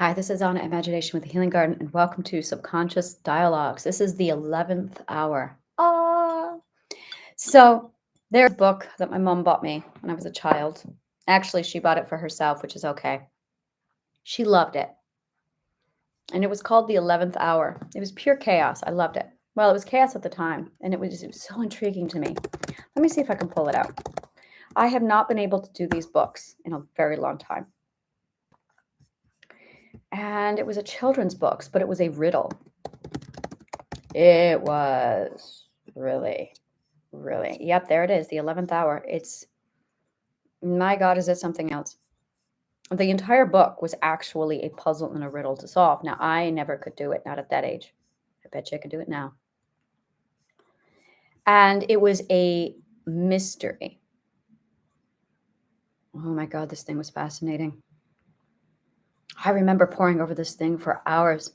Hi, this is Anna Imagination with the Healing Garden, and welcome to Subconscious Dialogues. This is the 11th hour. So there's a book that my mom bought me when I was a child. Actually, she bought it for herself, which is okay. She loved it. And it was called The 11th Hour. It was pure chaos. I loved it. Well, it was chaos at the time, and it was so intriguing to me. Let me see if I can pull it out. I have not been able to do these books in a very long time. And it was a children's book, but it was a riddle. It was really, really. Yep, there it is, the 11th hour. It's, my God, is it something else? The entire book was actually a puzzle and a riddle to solve. Now, I never could do it, not at that age. I bet you I could do it now. And it was a mystery. Oh my God, this thing was fascinating. I remember poring over this thing for hours.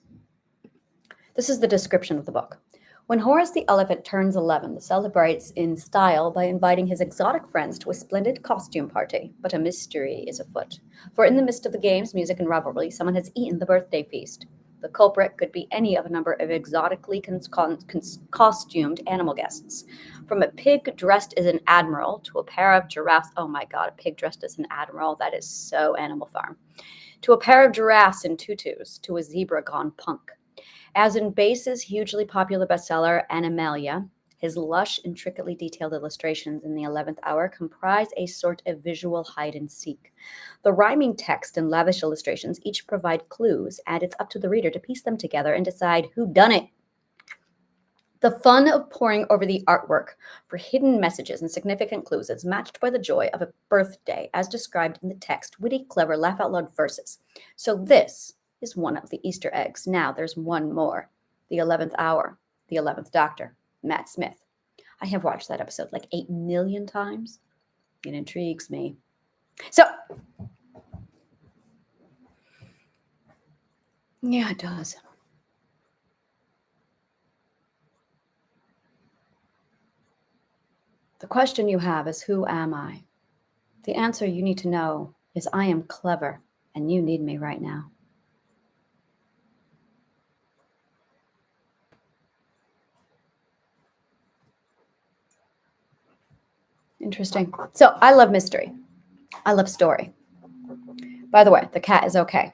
This is the description of the book. When Horace the elephant turns 11, he celebrates in style by inviting his exotic friends to a splendid costume party. But a mystery is afoot. For in the midst of the games, music, and revelry, someone has eaten the birthday feast. The culprit could be any of a number of exotically costumed animal guests. From a pig dressed as an admiral to a pair of giraffes. Oh my God, a pig dressed as an admiral. That is so Animal Farm. To a pair of giraffes in tutus, to a zebra gone punk. As in Base's hugely popular bestseller, Animalia, his lush, intricately detailed illustrations in the 11th hour comprise a sort of visual hide and seek. The rhyming text and lavish illustrations each provide clues, and it's up to the reader to piece them together and decide who done it. The fun of poring over the artwork for hidden messages and significant clues is matched by the joy of a birthday, as described in the text, witty, clever, laugh out loud verses. So this is one of the Easter eggs. Now there's one more. The 11th hour, the 11th doctor, Matt Smith. I have watched that episode like 8 million times. It intrigues me. So, yeah, it does. The question you have is, who am I? The answer you need to know is, I am clever, and you need me right now. Interesting. So I love mystery. I love story. By the way, the cat is okay.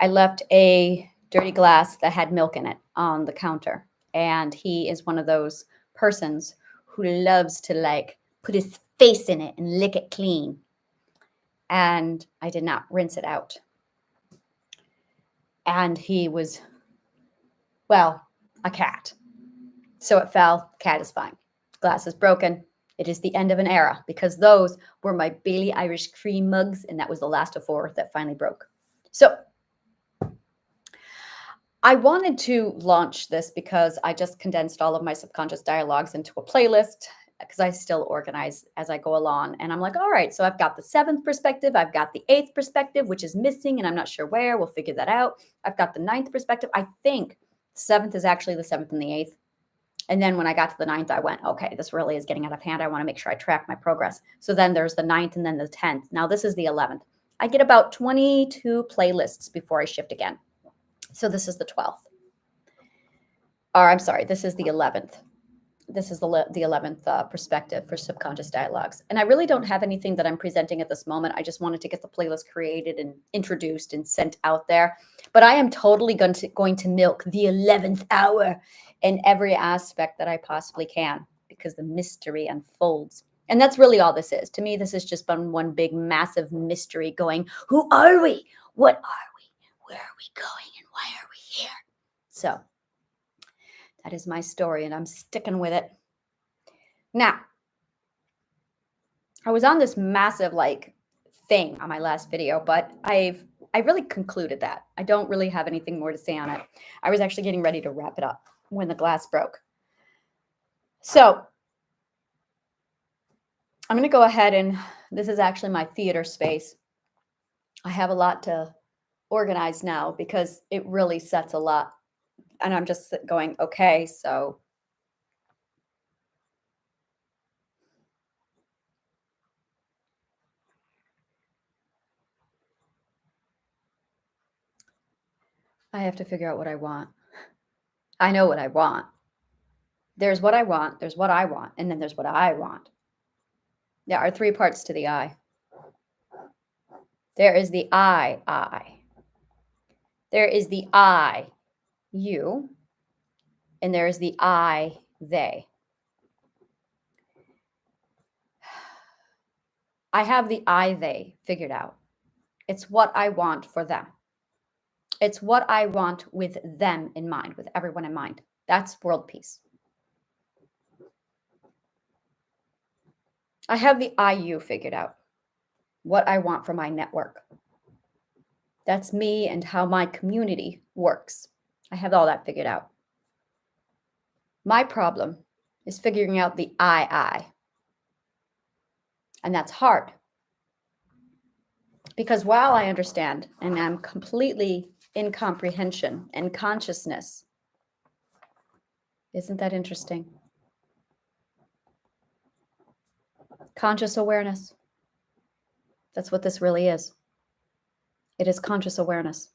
I left a dirty glass that had milk in it on the counter. And he is one of those persons who loves to like put his face in it and lick it clean. And I did not rinse it out. And he was, well, a cat. So it fell. Cat is fine. Glass is broken. It is the end of an era, because those were my Bailey Irish cream mugs, and that was the last of 4 that finally broke. So I wanted to launch this because I just condensed all of my subconscious dialogues into a playlist, because I still organize as I go along. And I'm like, all right, so I've got the 7th perspective, I've got the 8th perspective, which is missing, and I'm not sure where. We'll figure that out. I've got the 9th perspective. I think 7th is actually the 7th and the 8th. And then when I got to the 9th, I went, okay, this really is getting out of hand. I want to make sure I track my progress. So then there's the 9th and then the 10th. Now this is the 11th. I get about 22 playlists before I shift again. So this is the 12th. Or I'm sorry, this is the 11th. This is the 11th perspective for subconscious dialogues. And I really don't have anything that I'm presenting at this moment. I just wanted to get the playlist created and introduced and sent out there. But I am totally going to milk the 11th hour in every aspect that I possibly can, because the mystery unfolds. And that's really all this is. To me, this has just been one big, massive mystery going, who are we? What are we? Where are we going? And why are we here? So that is my story, and I'm sticking with it. Now, I was on this massive like thing on my last video, but I really concluded that. I don't really have anything more to say on it. I was actually getting ready to wrap it up when the glass broke. So I'm going to go ahead, and this is actually my theater space. I have a lot to organize now because it really sets a lot. And I'm just going, okay, so I have to figure out what I want. I know what I want. There's what I want, there's what I want, and then there's what I want. There are three parts to the I. There is the I. There is the I, you, and there is the I, they. I have the I, they figured out. It's what I want for them. It's what I want with them in mind, with everyone in mind. That's world peace. I have the IU figured out. What I want for my network. That's me and how my community works. I have all that figured out. My problem is figuring out the I. And that's hard. Because while I understand and I'm completely in comprehension and consciousness, isn't that interesting? Conscious awareness. That's what this really is. It is conscious awareness.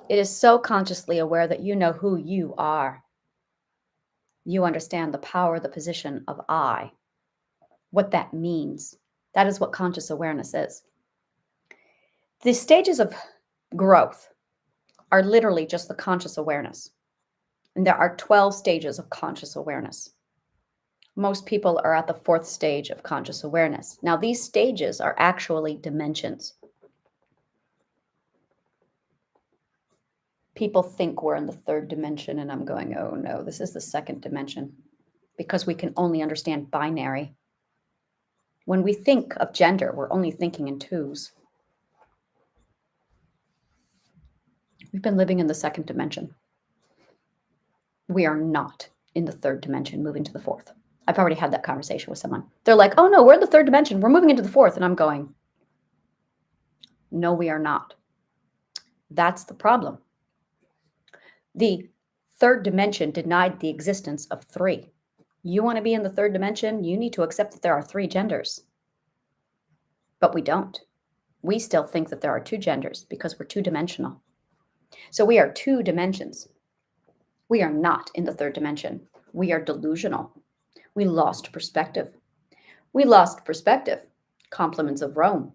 It is so consciously aware that you know who you are. You understand the power, the position of I, what that means. That is what conscious awareness is. The stages of growth are literally just the conscious awareness. And there are 12 stages of conscious awareness. Most people are at the 4th stage of conscious awareness. Now, these stages are actually dimensions. People think we're in the 3rd dimension, and I'm going, oh no, this is the 2nd dimension, because we can only understand binary. When we think of gender, we're only thinking in 2s. We've been living in the 2nd dimension. We are not in the 3rd dimension, moving to the 4th. I've already had that conversation with someone. They're like, oh no, we're in the 3rd dimension. We're moving into the 4th. And I'm going, no, we are not. That's the problem. The 3rd dimension denied the existence of 3. You want to be in the 3rd dimension, you need to accept that there are 3 genders. But we don't. We still think that there are 2 genders because we're 2-dimensional. So we are 2 dimensions. We are not in the 3rd dimension. We are delusional. We lost perspective. We lost perspective, compliments of Rome,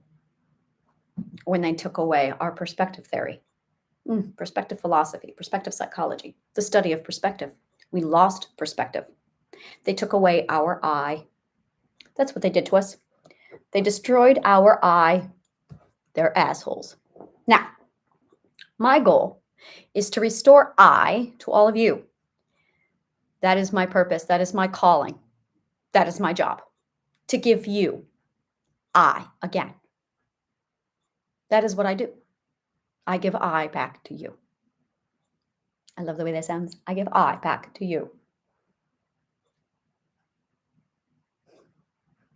when they took away our perspective theory. Perspective philosophy, perspective psychology, the study of perspective. We lost perspective. They took away our I. That's what they did to us. They destroyed our I. They're assholes. Now, my goal is to restore I to all of you. That is my purpose. That is my calling. That is my job. To give you I again. That is what I do. I give I back to you. I love the way that sounds. I give I back to you.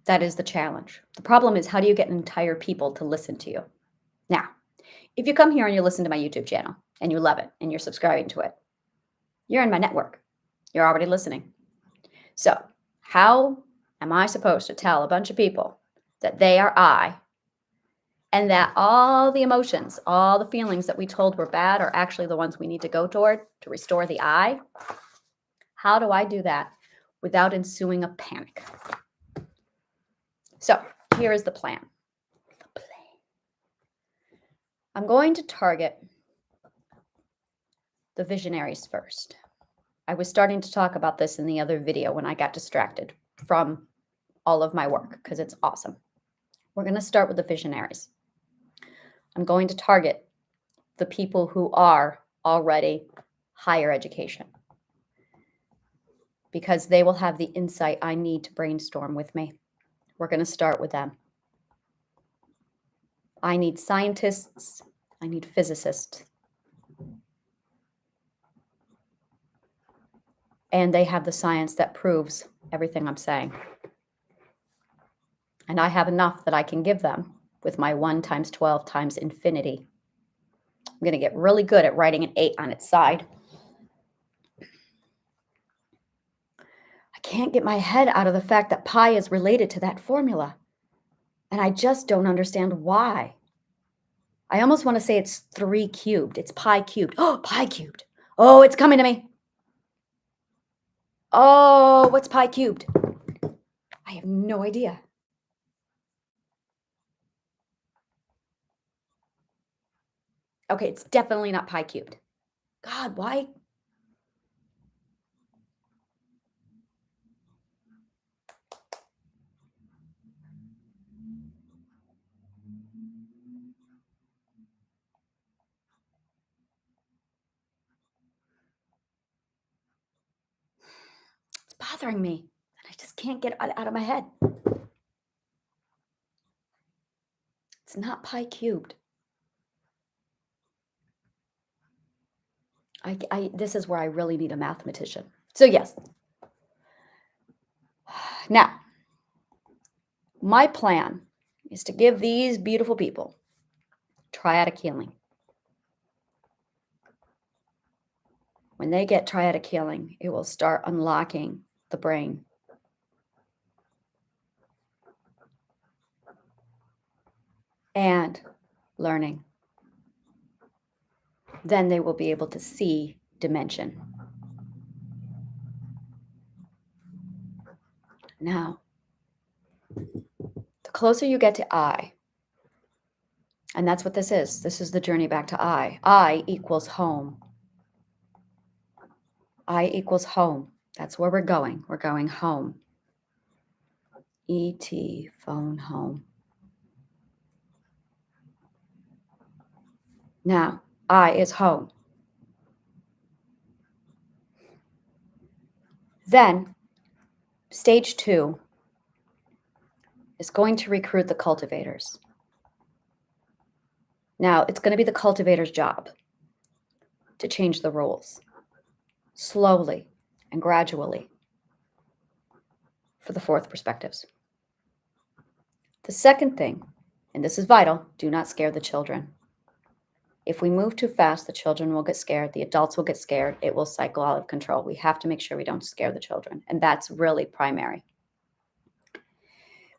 That is the challenge. The problem is, how do you get an entire people to listen to you? Now, if you come here and you listen to my YouTube channel and you love it and you're subscribing to it, you're in my network. You're already listening. So how am I supposed to tell a bunch of people that they are I, and that all the emotions, all the feelings that we told were bad are actually the ones we need to go toward to restore the I? How do I do that without ensuing a panic? So here is the plan. I'm going to target the visionaries first. I was starting to talk about this in the other video when I got distracted from all of my work because it's awesome. We're going to start with the visionaries. I'm going to target the people who are already higher education because they will have the insight I need to brainstorm with me. We're going to start with them. I need scientists. I need physicists. And they have the science that proves everything I'm saying. And I have enough that I can give them with my 1 times 12 times infinity. I'm going to get really good at writing an 8 on its side. I can't get my head out of the fact that pi is related to that formula. And I just don't understand why. I almost want to say it's 3 cubed. It's pi cubed. Oh, pi cubed. Oh, it's coming to me. Oh, what's pi cubed? I have no idea. Okay, it's definitely not pi cubed. God, why? It's bothering me. And I just can't get it out of my head. It's not pi cubed. This is where I really need a mathematician. So yes. Now, my plan is to give these beautiful people triadic healing. When they get triadic healing, it will start unlocking the brain. And learning. Then they will be able to see dimension. Now, the closer you get to I, and that's what this is the journey back to I equals home. I equals home. That's where we're going. We're going home. E.T. phone home. Now, I is home. Then, stage 2 is going to recruit the cultivators. Now, it's going to be the cultivator's job to change the rules slowly and gradually for the 4th perspectives. The second thing, and this is vital, do not scare the children. If we move too fast, the children will get scared. The adults will get scared. It will cycle out of control. We have to make sure we don't scare the children. And that's really primary.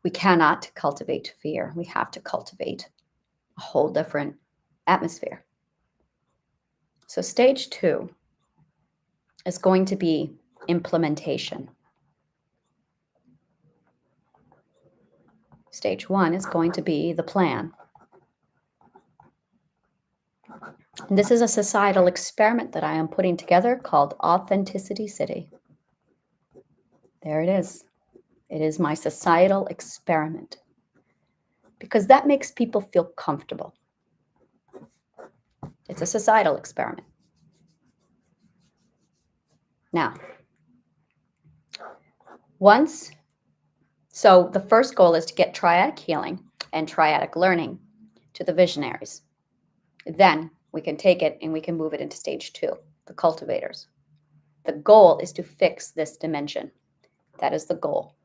We cannot cultivate fear. We have to cultivate a whole different atmosphere. So stage 2 is going to be implementation. Stage 1 is going to be the plan. And this is a societal experiment that I am putting together called Authenticity City. There it is. It is my societal experiment because that makes people feel comfortable. It's a societal experiment. Now, so the first goal is to get triadic healing and triadic learning to the visionaries. Then we can take it and we can move it into stage 2, the cultivators. The goal is to fix this dimension. That is the goal,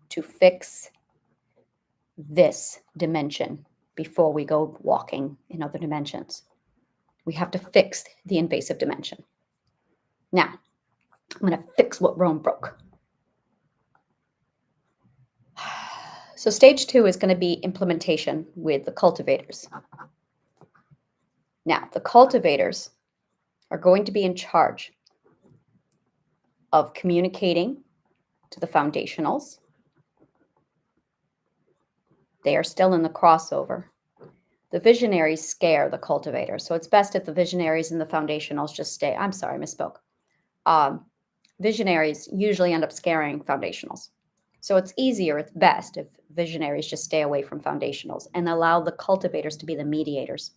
to fix this dimension before we go walking in other dimensions. We have to fix the invasive dimension. Now, I'm going to fix what Rome broke. So stage 2 is going to be implementation with the cultivators. Now, the cultivators are going to be in charge of communicating to the foundationals. They are still in the crossover. The visionaries scare the cultivators. So it's best if the visionaries and the foundationals just stay. I'm sorry, misspoke. Visionaries usually end up scaring foundationals. So it's easier, it's best if visionaries just stay away from foundationals and allow the cultivators to be the mediators.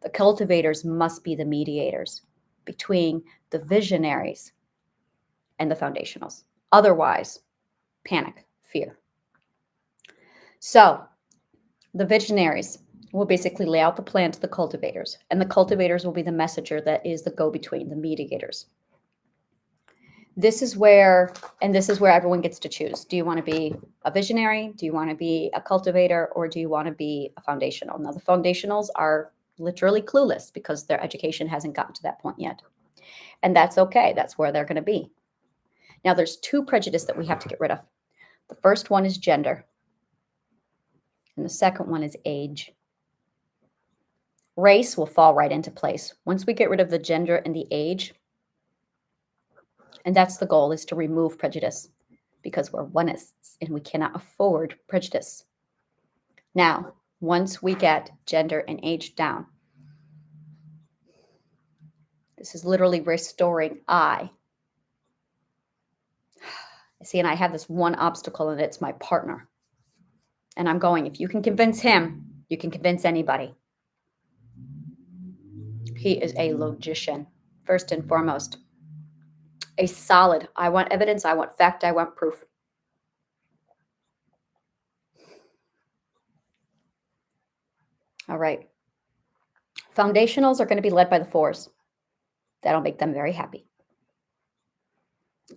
The cultivators must be the mediators between the visionaries and the foundationals. Otherwise, panic, fear. So the visionaries will basically lay out the plan to the cultivators, and the cultivators will be the messenger that is the go-between, the mediators. This is where everyone gets to choose. Do you want to be a visionary? Do you want to be a cultivator? Or do you want to be a foundational? Now, the foundationals are literally clueless because their education hasn't gotten to that point yet. And that's okay. That's where they're going to be. Now, there's 2 prejudices that we have to get rid of. The first one is gender. And the second one is age. Race will fall right into place. Once we get rid of the gender and the age, and that's the goal, is to remove prejudice, because we're oneists and we cannot afford prejudice. Now, once we get gender and age down, this is literally restoring I. See, and I have this one obstacle, and it's my partner. And I'm going, if you can convince him, you can convince anybody. He is a logician, first and foremost. A solid, I want evidence, I want fact, I want proof. All right. Foundationals are going to be led by the 4s. That'll make them very happy.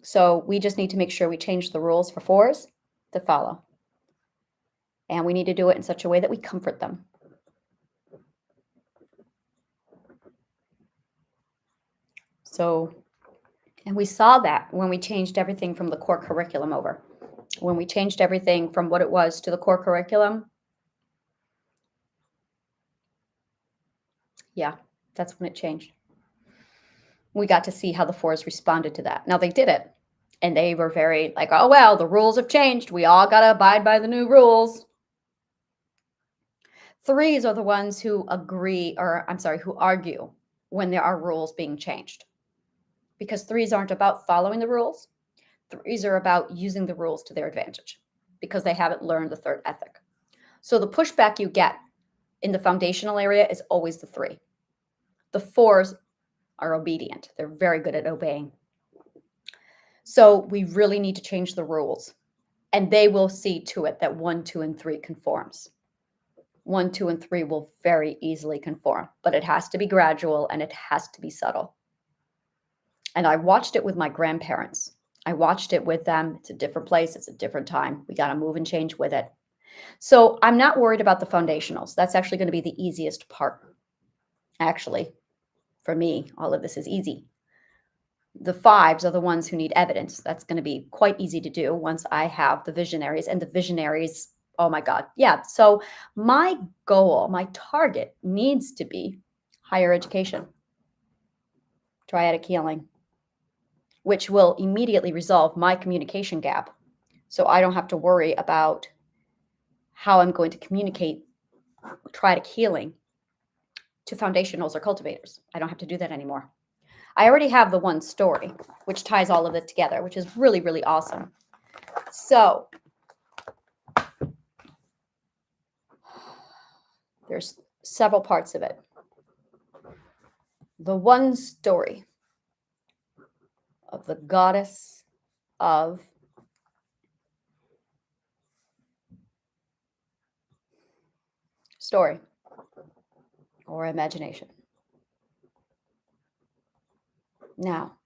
So we just need to make sure we change the rules for 4s to follow. And we need to do it in such a way that we comfort them. So, and we saw that when we changed everything from the core curriculum over. When we changed everything from what it was to the core curriculum, yeah, that's when it changed. We got to see how the 4s responded to that. Now, they did it, and they were very like, oh, well, the rules have changed. We all got to abide by the new rules. 3s are the ones who agree, or I'm sorry, who argue when there are rules being changed. Because 3s aren't about following the rules. 3s are about using the rules to their advantage because they haven't learned the 3rd ethic. So the pushback you get in the foundational area is always the 3. The 4s are obedient. They're very good at obeying. So we really need to change the rules, and they will see to it that 1, 2, and 3 conforms. 1, 2, and 3 will very easily conform, but it has to be gradual and it has to be subtle. And I watched it with my grandparents. I watched it with them. It's a different place. It's a different time. We got to move and change with it. So I'm not worried about the foundationals. That's actually going to be the easiest part. Actually, for me, all of this is easy. The 5s are the ones who need evidence. That's going to be quite easy to do once I have the visionaries, and the visionaries, oh my God. Yeah. So my goal, my target needs to be higher education, triadic healing, which will immediately resolve my communication gap. So I don't have to worry about how I'm going to communicate triadic healing to foundationals or cultivators. I don't have to do that anymore. I already have the one story, which ties all of it together, which is really, really awesome. So there's several parts of it. The one story of the goddess of story or imagination. Now,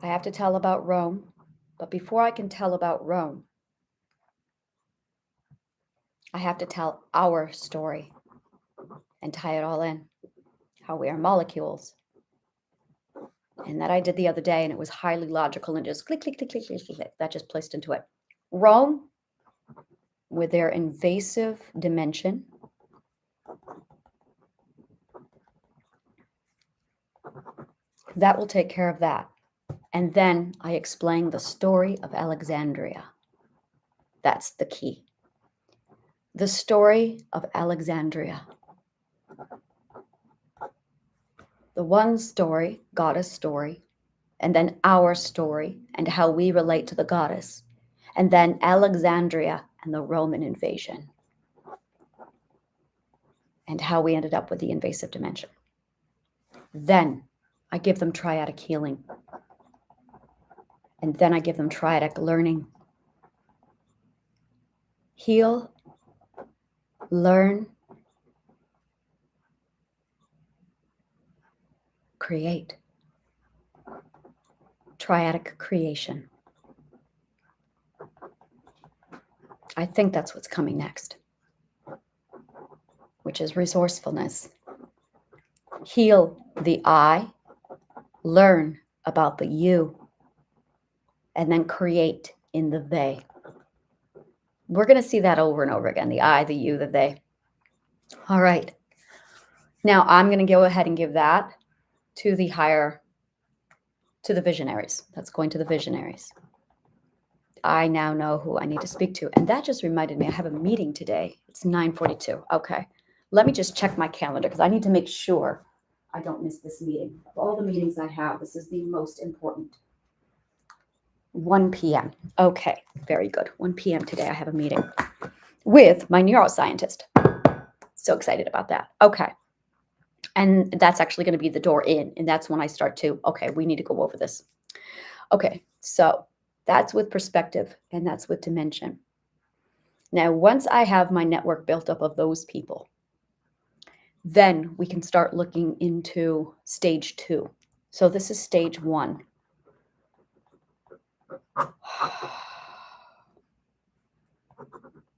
I have to tell about Rome, but before I can tell about Rome, I have to tell our story and tie it all in, how we are molecules. And that I did the other day, and it was highly logical and just click, click, click, click, click, click, click. That just placed into it. Rome, with their invasive dimension, that will take care of that. And then I explain the story of Alexandria. That's the key. The story of Alexandria. The one story, goddess story, and then our story and how we relate to the goddess, and then Alexandria and the Roman invasion, and how we ended up with the invasive dimension. Then I give them triadic healing, and then I give them triadic learning. Heal, learn, create. Triadic creation. I think that's what's coming next, which is resourcefulness. Heal the I, learn about the you, and then create in the they. We're going to see that over and over again. The I, the you, the they. All right. Now I'm going to go ahead and give that to the visionaries. That's going to the visionaries. I now know who I need to speak to. And that just reminded me, I have a meeting today. It's 9:42. Okay. Let me just check my calendar because I need to make sure I don't miss this meeting. Of all the meetings I have, this is the most important. 1 p.m. Okay, very good. 1 p.m. today, I have a meeting with my neuroscientist. So excited about that. Okay. And that's actually going to be the door in. And that's when I start to, okay, we need to go over this. Okay, so that's with perspective and that's with dimension. Now, once I have my network built up of those people, then we can start looking into stage 2. So this is stage 1.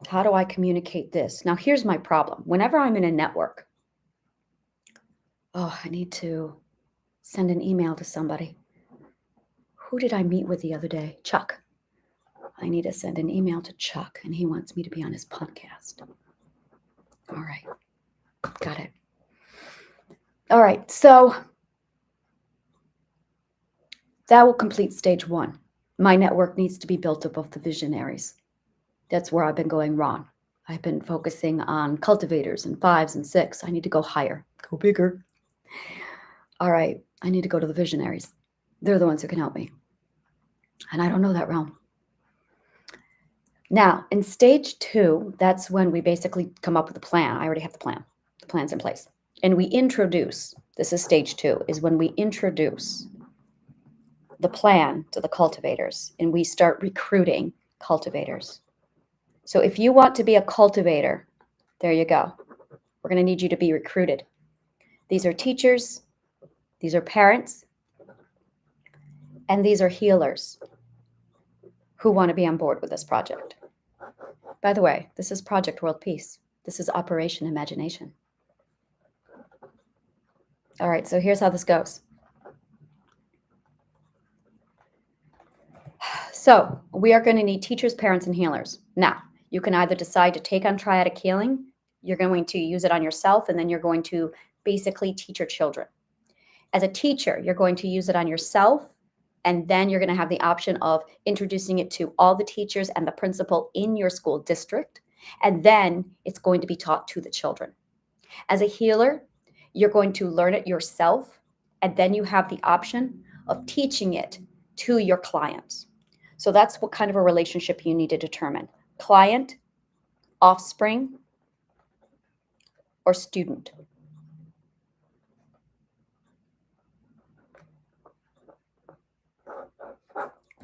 How do I communicate this? Now, here's my problem. Whenever I'm in a network, I need to send an email to somebody. Who did I meet with the other day? Chuck. I need to send an email to Chuck, and he wants me to be on his podcast. All right. Got it. All right. So that will complete stage 1. My network needs to be built up of the visionaries. That's where I've been going wrong. I've been focusing on cultivators and 5s and 6. I need to go higher, go bigger. All right. I need to go to the visionaries. They're the ones who can help me. And I don't know that realm. Now, in stage 2, that's when we basically come up with a plan. I already have the plan. The plan's in place. And we introduce, this is stage 2, is when we introduce the plan to the cultivators and we start recruiting cultivators. So if you want to be a cultivator, there you go. We're going to need you to be recruited. These are teachers, these are parents, and these are healers who want to be on board with this project. By the way, this is Project World Peace. This is Operation Imagination. All right, so here's how this goes. So we are going to need teachers, parents, and healers. Now, you can either decide to take on triadic healing. You're going to use it on yourself, and then you're going to basically teach your children. As a teacher, you're going to use it on yourself, and then you're going to have the option of introducing it to all the teachers and the principal in your school district, and then it's going to be taught to the children. As a healer, you're going to learn it yourself, and then you have the option of teaching it to your clients. So that's what kind of a relationship you need to determine. Client, offspring, or student.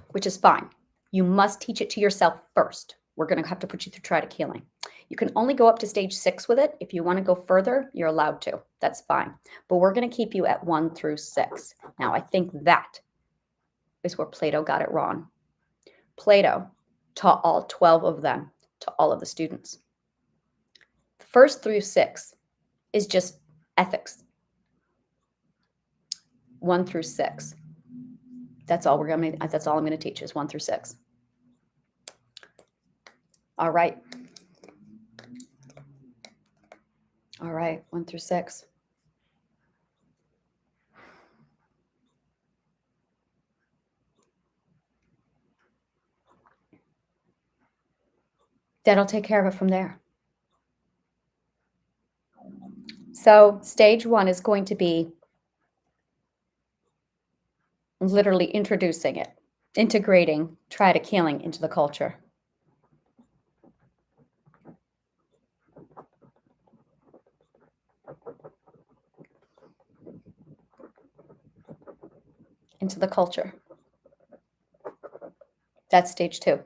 Which is fine. You must teach it to yourself first. We're going to have to put you through triadic healing. You can only go up to stage 6 with it. If you want to go further, you're allowed to. That's fine. But we're going to keep you at 1 through 6. Now, I think that is where Plato got it wrong. Plato taught all 12 of them to all of the students. The first through 6 is just ethics. 1 through 6. That's all I'm going to teach is 1 through 6. All right. All right, 1 through 6. That'll take care of it from there. So stage 1 is going to be literally introducing it, integrating triadic healing into the culture. Into the culture. That's stage 2.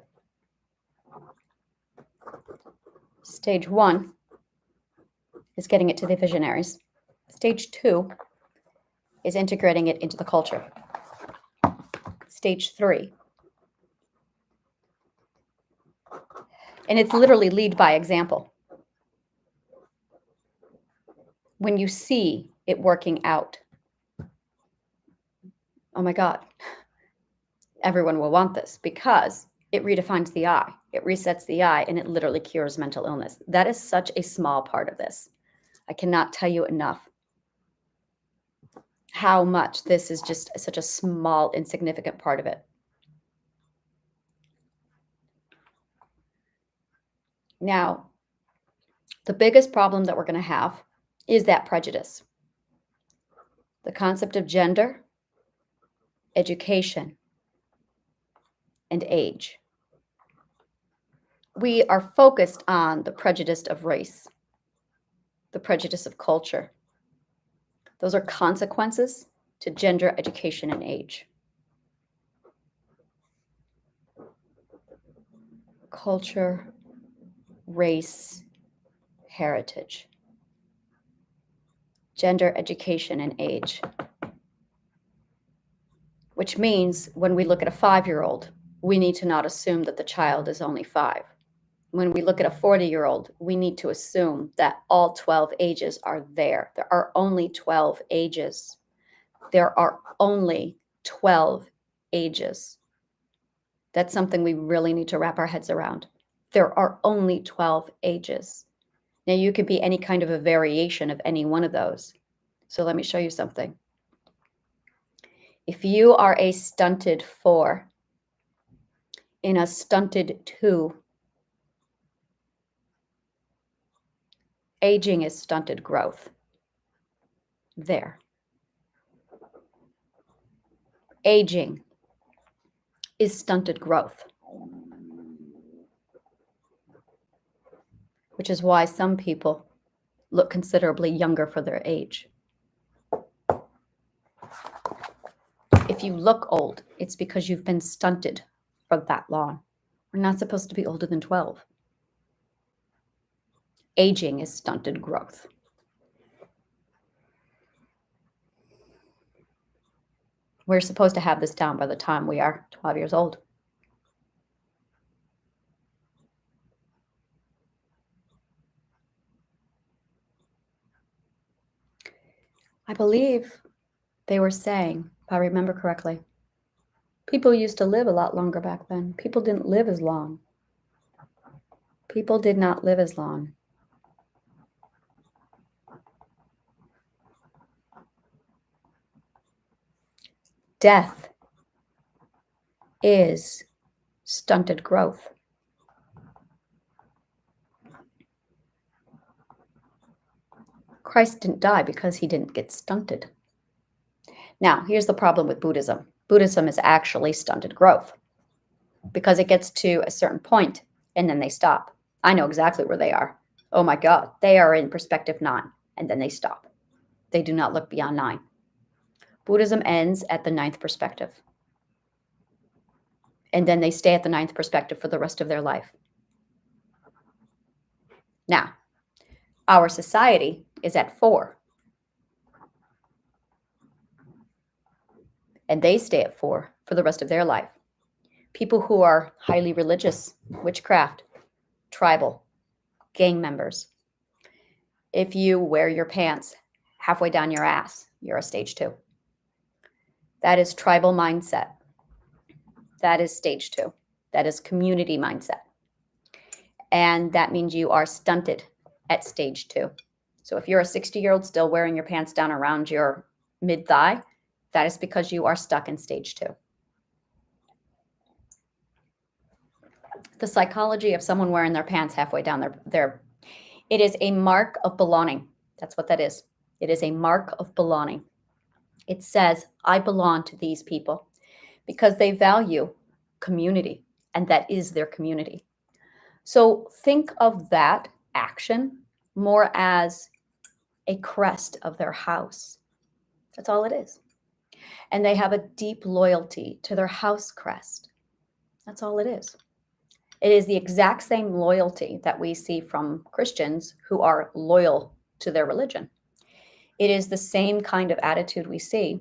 Stage 1 is getting it to the visionaries. Stage 2 is integrating it into the culture. Stage 3. And it's literally lead by example. When you see it working out, oh my God, everyone will want this because it redefines the I. it resets the eye, and it literally cures mental illness. That is such a small part of this. I cannot tell you enough how much this is just such a small, insignificant part of it. Now, the biggest problem that we're going to have is that prejudice. The concept of gender, education, and age. We are focused on the prejudice of race, the prejudice of culture. Those are consequences to gender, education, and age. Culture, race, heritage. Gender, education, and age. Which means when we look at a 5-year-old, we need to not assume that the child is only 5. When we look at a 40-year-old, we need to assume that all 12 ages are there. There are only 12 ages. There are only 12 ages. That's something we really need to wrap our heads around. There are only 12 ages. Now, you could be any kind of a variation of any one of those. So let me show you something. If you are a stunted 4 in a stunted 2, aging is stunted growth. There. Aging is stunted growth. Which is why some people look considerably younger for their age. If you look old, it's because you've been stunted for that long. We're not supposed to be older than 12. Aging is stunted growth. We're supposed to have this down by the time we are 12 years old. I believe they were saying, if I remember correctly, people used to live a lot longer back then. People didn't live as long. People did not live as long. Death is stunted growth. Christ didn't die because he didn't get stunted. Now, here's the problem with Buddhism. Buddhism is actually stunted growth because it gets to a certain point and then they stop. I know exactly where they are. Oh my God, they are in perspective 9 and then they stop. They do not look beyond 9. Buddhism ends at the 9th perspective. And then they stay at the 9th perspective for the rest of their life. Now, our society is at 4. And they stay at 4 for the rest of their life. People who are highly religious, witchcraft, tribal, gang members. If you wear your pants halfway down your ass, you're a stage 2. That is tribal mindset. That is stage 2. That is community mindset. And that means you are stunted at stage 2. So if you're a 60-year-old still wearing your pants down around your mid-thigh, that is because you are stuck in stage 2. The psychology of someone wearing their pants halfway down it is a mark of belonging. That's what that is. It is a mark of belonging. It says, I belong to these people because they value community, and that is their community. So think of that action more as a crest of their house. That's all it is. And they have a deep loyalty to their house crest. That's all it is. It is the exact same loyalty that we see from Christians who are loyal to their religion. It is the same kind of attitude we see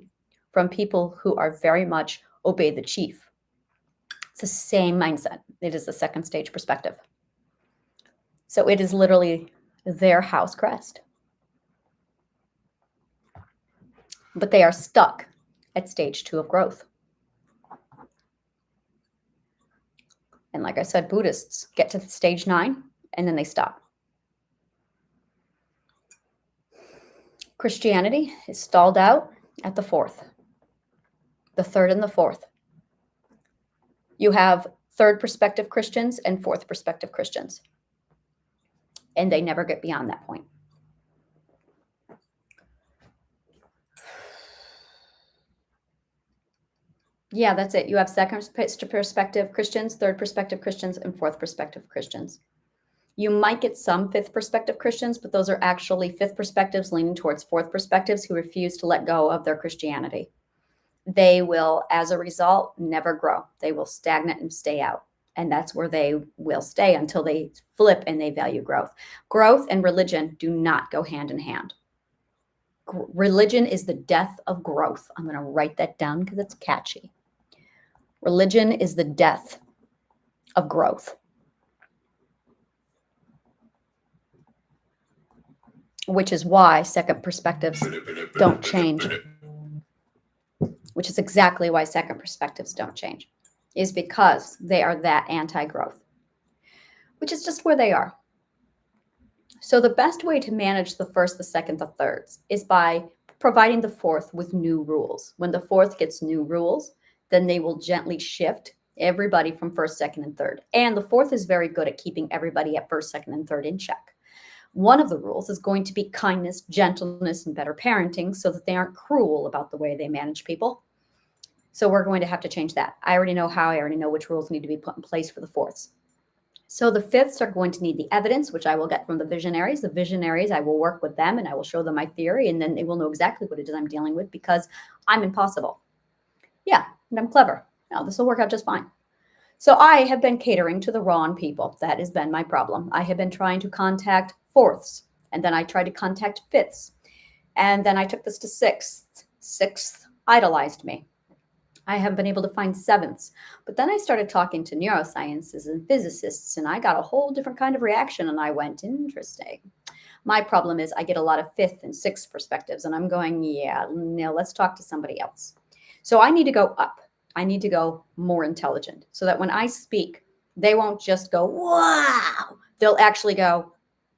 from people who are very much obey the chief. It's the same mindset. It is the 2nd stage perspective. So it is literally their house crest. But they are stuck at stage 2 of growth. And like I said, Buddhists get to stage 9 and then they stop. Christianity is stalled out at the 4th, the 3rd and the 4th. You have 3rd perspective Christians and 4th perspective Christians. And they never get beyond that point. Yeah, that's it. You have 2nd perspective Christians, 3rd perspective Christians, and 4th perspective Christians. You might get some 5th perspective Christians, but those are actually 5th perspectives leaning towards 4th perspectives who refuse to let go of their Christianity. They will, as a result, never grow. They will stagnate and stay out. And that's where they will stay until they flip and they value growth. Growth and religion do not go hand in hand. Religion is the death of growth. I'm going to write that down because it's catchy. Religion is the death of growth. Which is why 2nd perspectives don't change. Which is exactly why 2nd perspectives don't change. Is because they are that anti-growth. Which is just where they are. So the best way to manage the 1st, the 2nd, the 3rds is by providing the 4th with new rules. When the 4th gets new rules, then they will gently shift everybody from 1st, 2nd, and 3rd. And the 4th is very good at keeping everybody at 1st, 2nd, and 3rd in check. One of the rules is going to be kindness, gentleness, and better parenting so that they aren't cruel about the way they manage people. So we're going to have to change that. I already know how. I already know which rules need to be put in place for the 4ths. So the 5ths are going to need the evidence, which I will get from the visionaries. The visionaries, I will work with them and I will show them my theory, and then they will know exactly what it is I'm dealing with because I'm impossible. Yeah, and I'm clever. Now this will work out just fine. So I have been catering to the wrong people. That has been my problem. I have been trying to contact 4ths, and then I tried to contact 5ths. And then I took this to 6th. 6th idolized me. I haven't been able to find 7ths. But then I started talking to neurosciences and physicists, and I got a whole different kind of reaction, and I went, interesting. My problem is I get a lot of 5th and 6th perspectives, and I'm going, yeah, no, let's talk to somebody else. So I need to go up. I need to go more intelligent so that when I speak, they won't just go, wow. They'll actually go,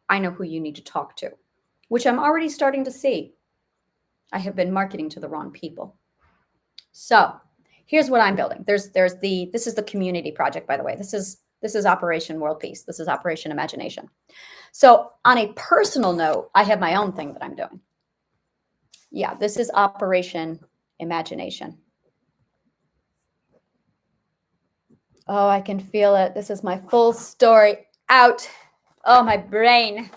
I know who you need to talk to, which I'm already starting to see. I have been marketing to the wrong people. So here's what I'm building. This is the community project, by the way. This is Operation World Peace. This is Operation Imagination. So on a personal note, I have my own thing that I'm doing. Yeah, this is Operation Imagination. Oh, I can feel it. This is my full story out. Oh, my brain.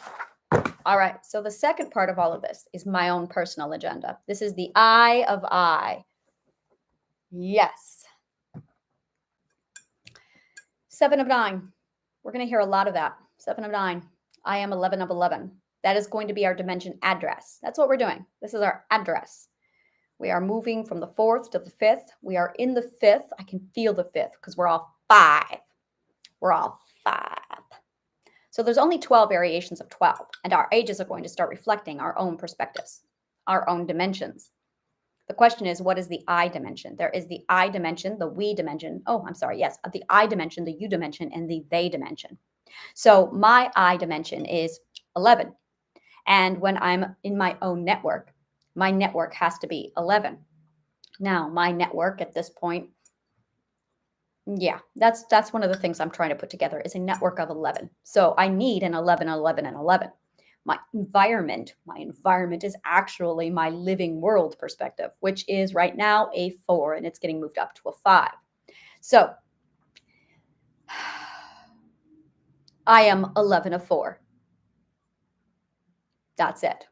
All right. So the second part of all of this is my own personal agenda. This is the I of I. Yes. 7 of 9. We're going to hear a lot of that. 7 of 9. I am 11 of 11. That is going to be our dimension address. That's what we're doing. This is our address. We are moving from the 4th to the 5th. We are in the 5th. I can feel the 5th because we're all 5. We're all 5. So there's only 12 variations of 12, and our ages are going to start reflecting our own perspectives, our own dimensions. The question is, what is the I dimension? There is the I dimension, the we dimension. Oh, I'm sorry. Yes, the I dimension, the you dimension, and the they dimension. So my I dimension is 11. And when I'm in my own network, my network has to be 11. Now, my network at this point, yeah, that's one of the things I'm trying to put together is a network of 11. So I need an 11, 11, and 11. My environment is actually my living world perspective, which is right now a 4, and it's getting moved up to a 5. So I am 11 of 4. That's it.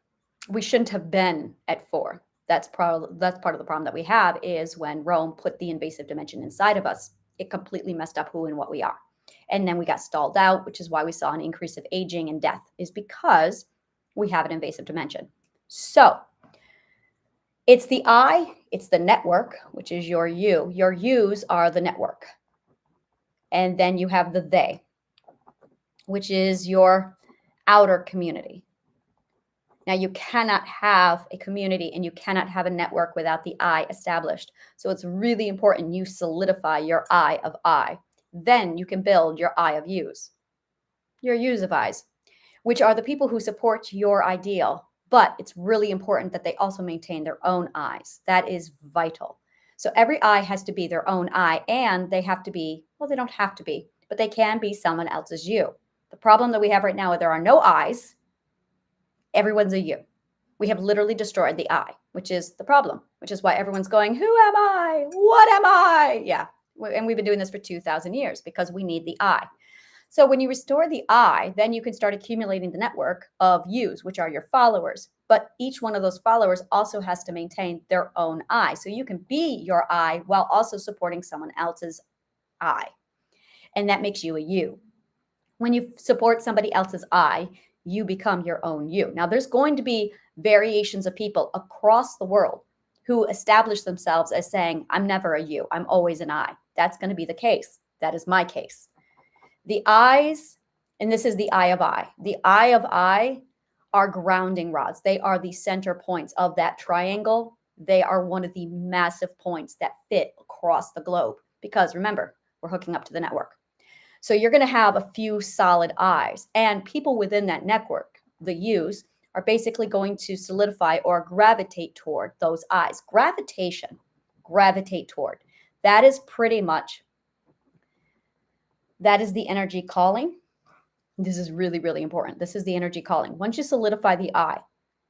We shouldn't have been at 4. That's part of the problem that we have is when Rome put the invasive dimension inside of us, it completely messed up who and what we are. And then we got stalled out, which is why we saw an increase of aging and death, is because we have an invasive dimension. So it's the I, it's the network, which is your you. Your yous are the network. And then you have the they, which is your outer community. Now, you cannot have a community and you cannot have a network without the I established. So it's really important you solidify your I of I. Then you can build your I of U's, your U's of I's, which are the people who support your ideal. But it's really important that they also maintain their own I's. That is vital. So every I has to be their own I, and they have to be, well, they don't have to be, but they can be someone else's you. The problem that we have right now is there are no I's. Everyone's a you. We have literally destroyed the I, which is the problem, which is why everyone's going, who am I? What am I? Yeah. And we've been doing this for 2,000 years because we need the I. So when you restore the I, then you can start accumulating the network of yous, which are your followers. But each one of those followers also has to maintain their own I. So you can be your I while also supporting someone else's I. And that makes you a you. When you support somebody else's I, you become your own you. Now, there's going to be variations of people across the world who establish themselves as saying, I'm never a you, I'm always an I. That's going to be the case. That is my case. The I's, and this is the I of I. The I of I are grounding rods. They are the center points of that triangle. They are one of the massive points that fit across the globe because remember, we're hooking up to the network. So you're going to have a few solid I's, and people within that network, the U's, are basically going to solidify or gravitate toward those I's. Gravitate toward. That is pretty much, that is the energy calling. This is really, really important. This is the energy calling. Once you solidify the I,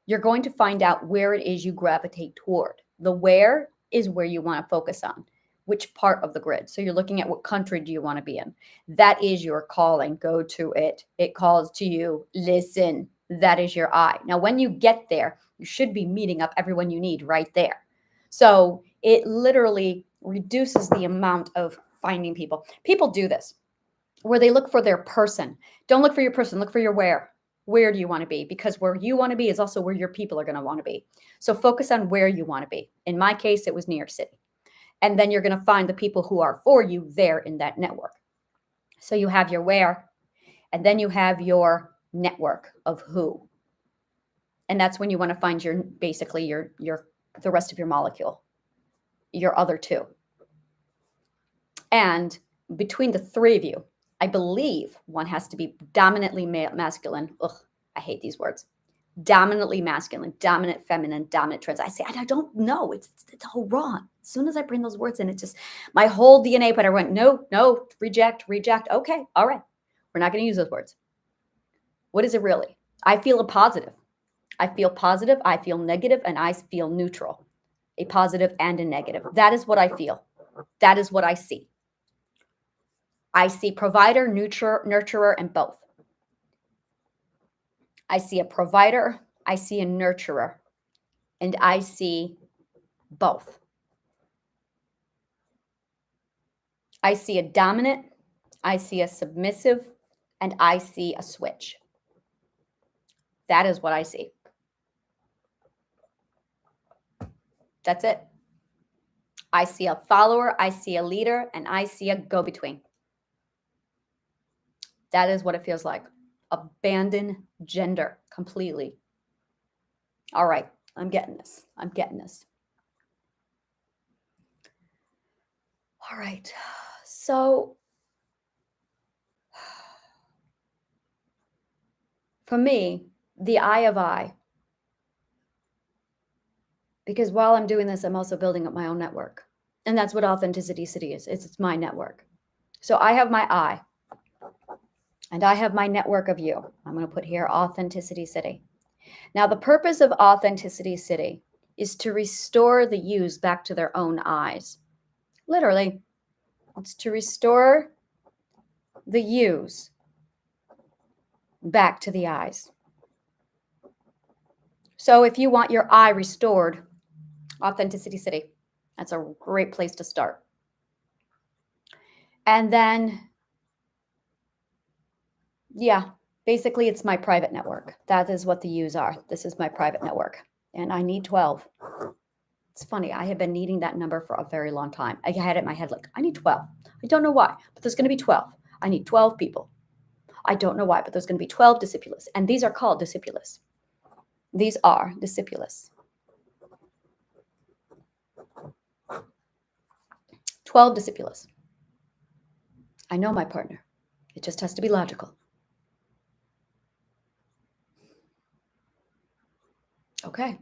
you're going to find out where it is you gravitate toward. The where is where you want to focus on. Which part of the grid. So you're looking at what country do you want to be in. That is your calling. Go to it. It calls to you. Listen. That is your I. Now, when you get there, you should be meeting up everyone you need right there. So it literally reduces the amount of finding people. People do this where they look for their person. Don't look for your person. Look for your where. Where do you want to be? Because where you want to be is also where your people are going to want to be. So focus on where you want to be. In my case, it was New York City. And then you're going to find the people who are for you there in that network. So you have your where, and then you have your network of who. And that's when you want to find your, basically your the rest of your molecule, your other two. And between the three of you, I believe one has to be dominantly masculine. Ugh, I hate these words. Dominantly masculine, dominant feminine, dominant trans. I say, I don't know. It's all wrong. As soon as I bring those words in, it just, my whole DNA pattern went, no, reject. Okay, all right. We're not going to use those words. What is it really? I feel a positive. I feel positive, I feel negative, and I feel neutral. A positive and a negative. That is what I feel. That is what I see. I see provider, nurturer, and both. I see a provider, I see a nurturer, and I see both. I see a dominant, I see a submissive, and I see a switch. That is what I see. That's it. I see a follower, I see a leader, and I see a go-between. That is what it feels like. Abandon gender completely. All right, I'm getting this. All right, so for me, the I of I, because while I'm doing this, I'm also building up my own network. And that's what Authenticity City is. It's my network. So I have my I, and I have my network of you. I'm going to put here Authenticity City. Now, the purpose of Authenticity City is to restore the yous back to their own I's. Literally, it's to restore the yous back to the I's. So if you want your I restored, Authenticity City, that's a great place to start. And then, yeah, basically it's my private network. That is what the U's are. This is my private network. And I need 12. It's funny. I have been needing that number for a very long time. I had it in my head like, I need 12. I don't know why, but there's going to be 12. I need 12 people. I don't know why, but there's going to be 12 discipulus. And these are called discipulus. These are discipulus. 12 discipulus. I know my partner. It just has to be logical. Okay.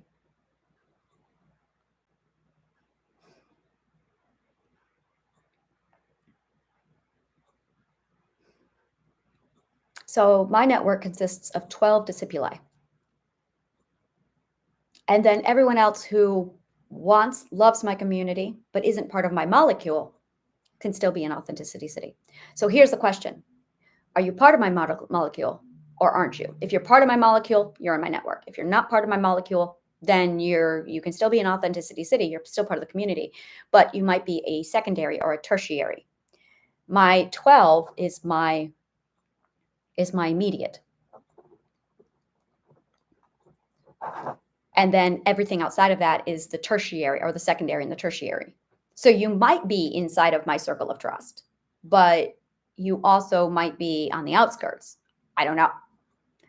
So my network consists of 12 discipuli. And then everyone else who loves my community, but isn't part of my molecule can still be in Authenticity City. So here's the question. Are you part of my molecule or aren't you? If you're part of my molecule, you're in my network. If you're not part of my molecule, then you can still be in Authenticity City. You're still part of the community, but you might be a secondary or a tertiary. My 12 is my immediate. And then everything outside of that is the tertiary or the secondary and the tertiary. So you might be inside of my circle of trust, but you also might be on the outskirts. I don't know.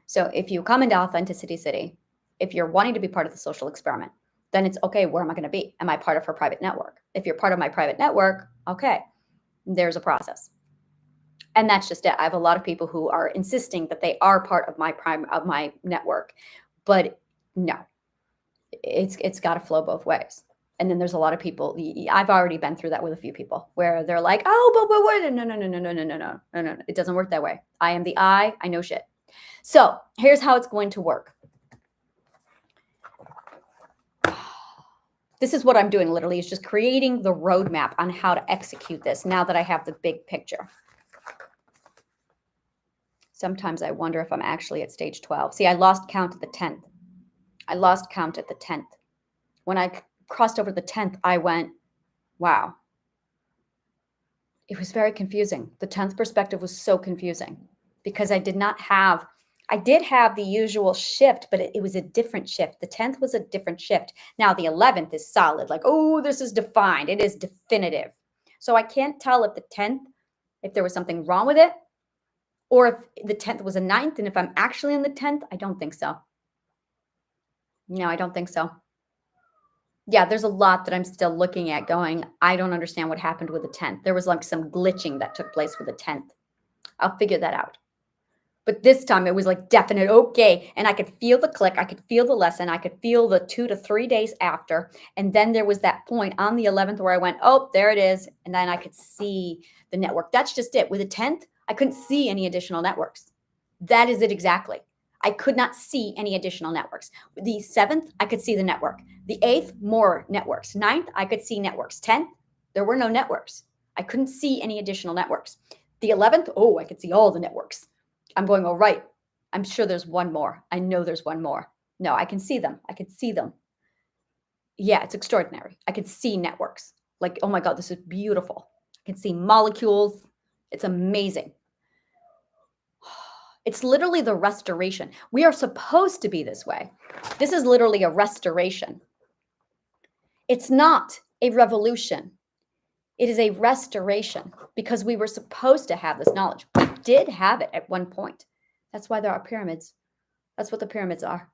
So if you come into Authenticity City, if you're wanting to be part of the social experiment, then it's okay, where am I going to be? Am I part of her private network? If you're part of my private network, okay, there's a process. And that's just it. I have a lot of people who are insisting that they are part of my network, but no, it's got to flow both ways. And then there's a lot of people. I've already been through that with a few people where they're like, "Oh, but what? No. It doesn't work that way. I am the I know shit." So here's how it's going to work. This is what I'm doing literally, is just creating the roadmap on how to execute this now that I have the big picture. Sometimes I wonder if I'm actually at stage 12. See, I lost count at the 10th. When I crossed over the 10th, I went, wow. It was very confusing. The 10th perspective was so confusing because I did have the usual shift, but it was a different shift. The 10th was a different shift. Now the 11th is solid, like, oh, this is defined. It is definitive. So I can't tell if the 10th, if there was something wrong with it, or if the 10th was a 9th, and if I'm actually in the 10th, I don't think so. No, I don't think so. Yeah, there's a lot that I'm still looking at going, I don't understand what happened with the 10th. There was like some glitching that took place with the 10th. I'll figure that out. But this time it was like definite, okay. And I could feel the click. I could feel the lesson. I could feel the 2 to 3 days after. And then there was that point on the 11th where I went, oh, there it is. And then I could see the network. That's just it. With the 10th, I couldn't see any additional networks. That is it exactly. I could not see any additional networks. The 7th, I could see the network. The 8th, more networks. 9th, I could see networks. 10th, there were no networks. I couldn't see any additional networks. The 11th, oh, I could see all the networks. I'm going, all right. I'm sure there's one more. I know there's one more. No, I can see them. I can see them. Yeah, it's extraordinary. I could see networks. Like, oh my God, this is beautiful. I can see molecules. It's amazing. It's literally the restoration. We are supposed to be this way. This is literally a restoration. It's not a revolution. It is a restoration because we were supposed to have this knowledge. We did have it at one point. That's why there are pyramids. That's what the pyramids are.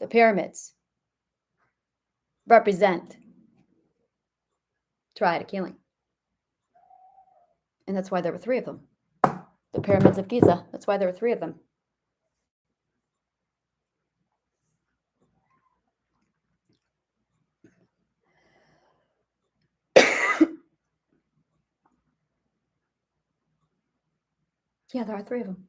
The pyramids represent triadic healing. And that's why there were 3 of them. The pyramids of Giza. That's why there were 3 of them. Yeah, there are 3 of them.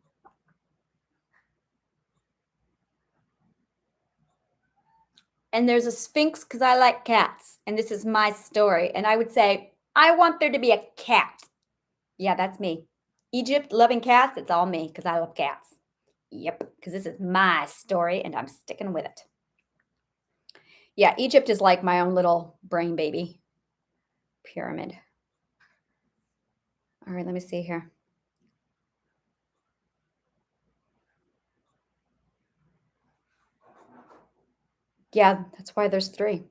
And there's a Sphinx because I like cats. And this is my story. And I would say, I want there to be a cat. Yeah, that's me. Egypt, loving cats, it's all me because I love cats. Yep, because this is my story and I'm sticking with it. Yeah, Egypt is like my own little brain baby pyramid. All right, let me see here. Yeah, that's why there's 3.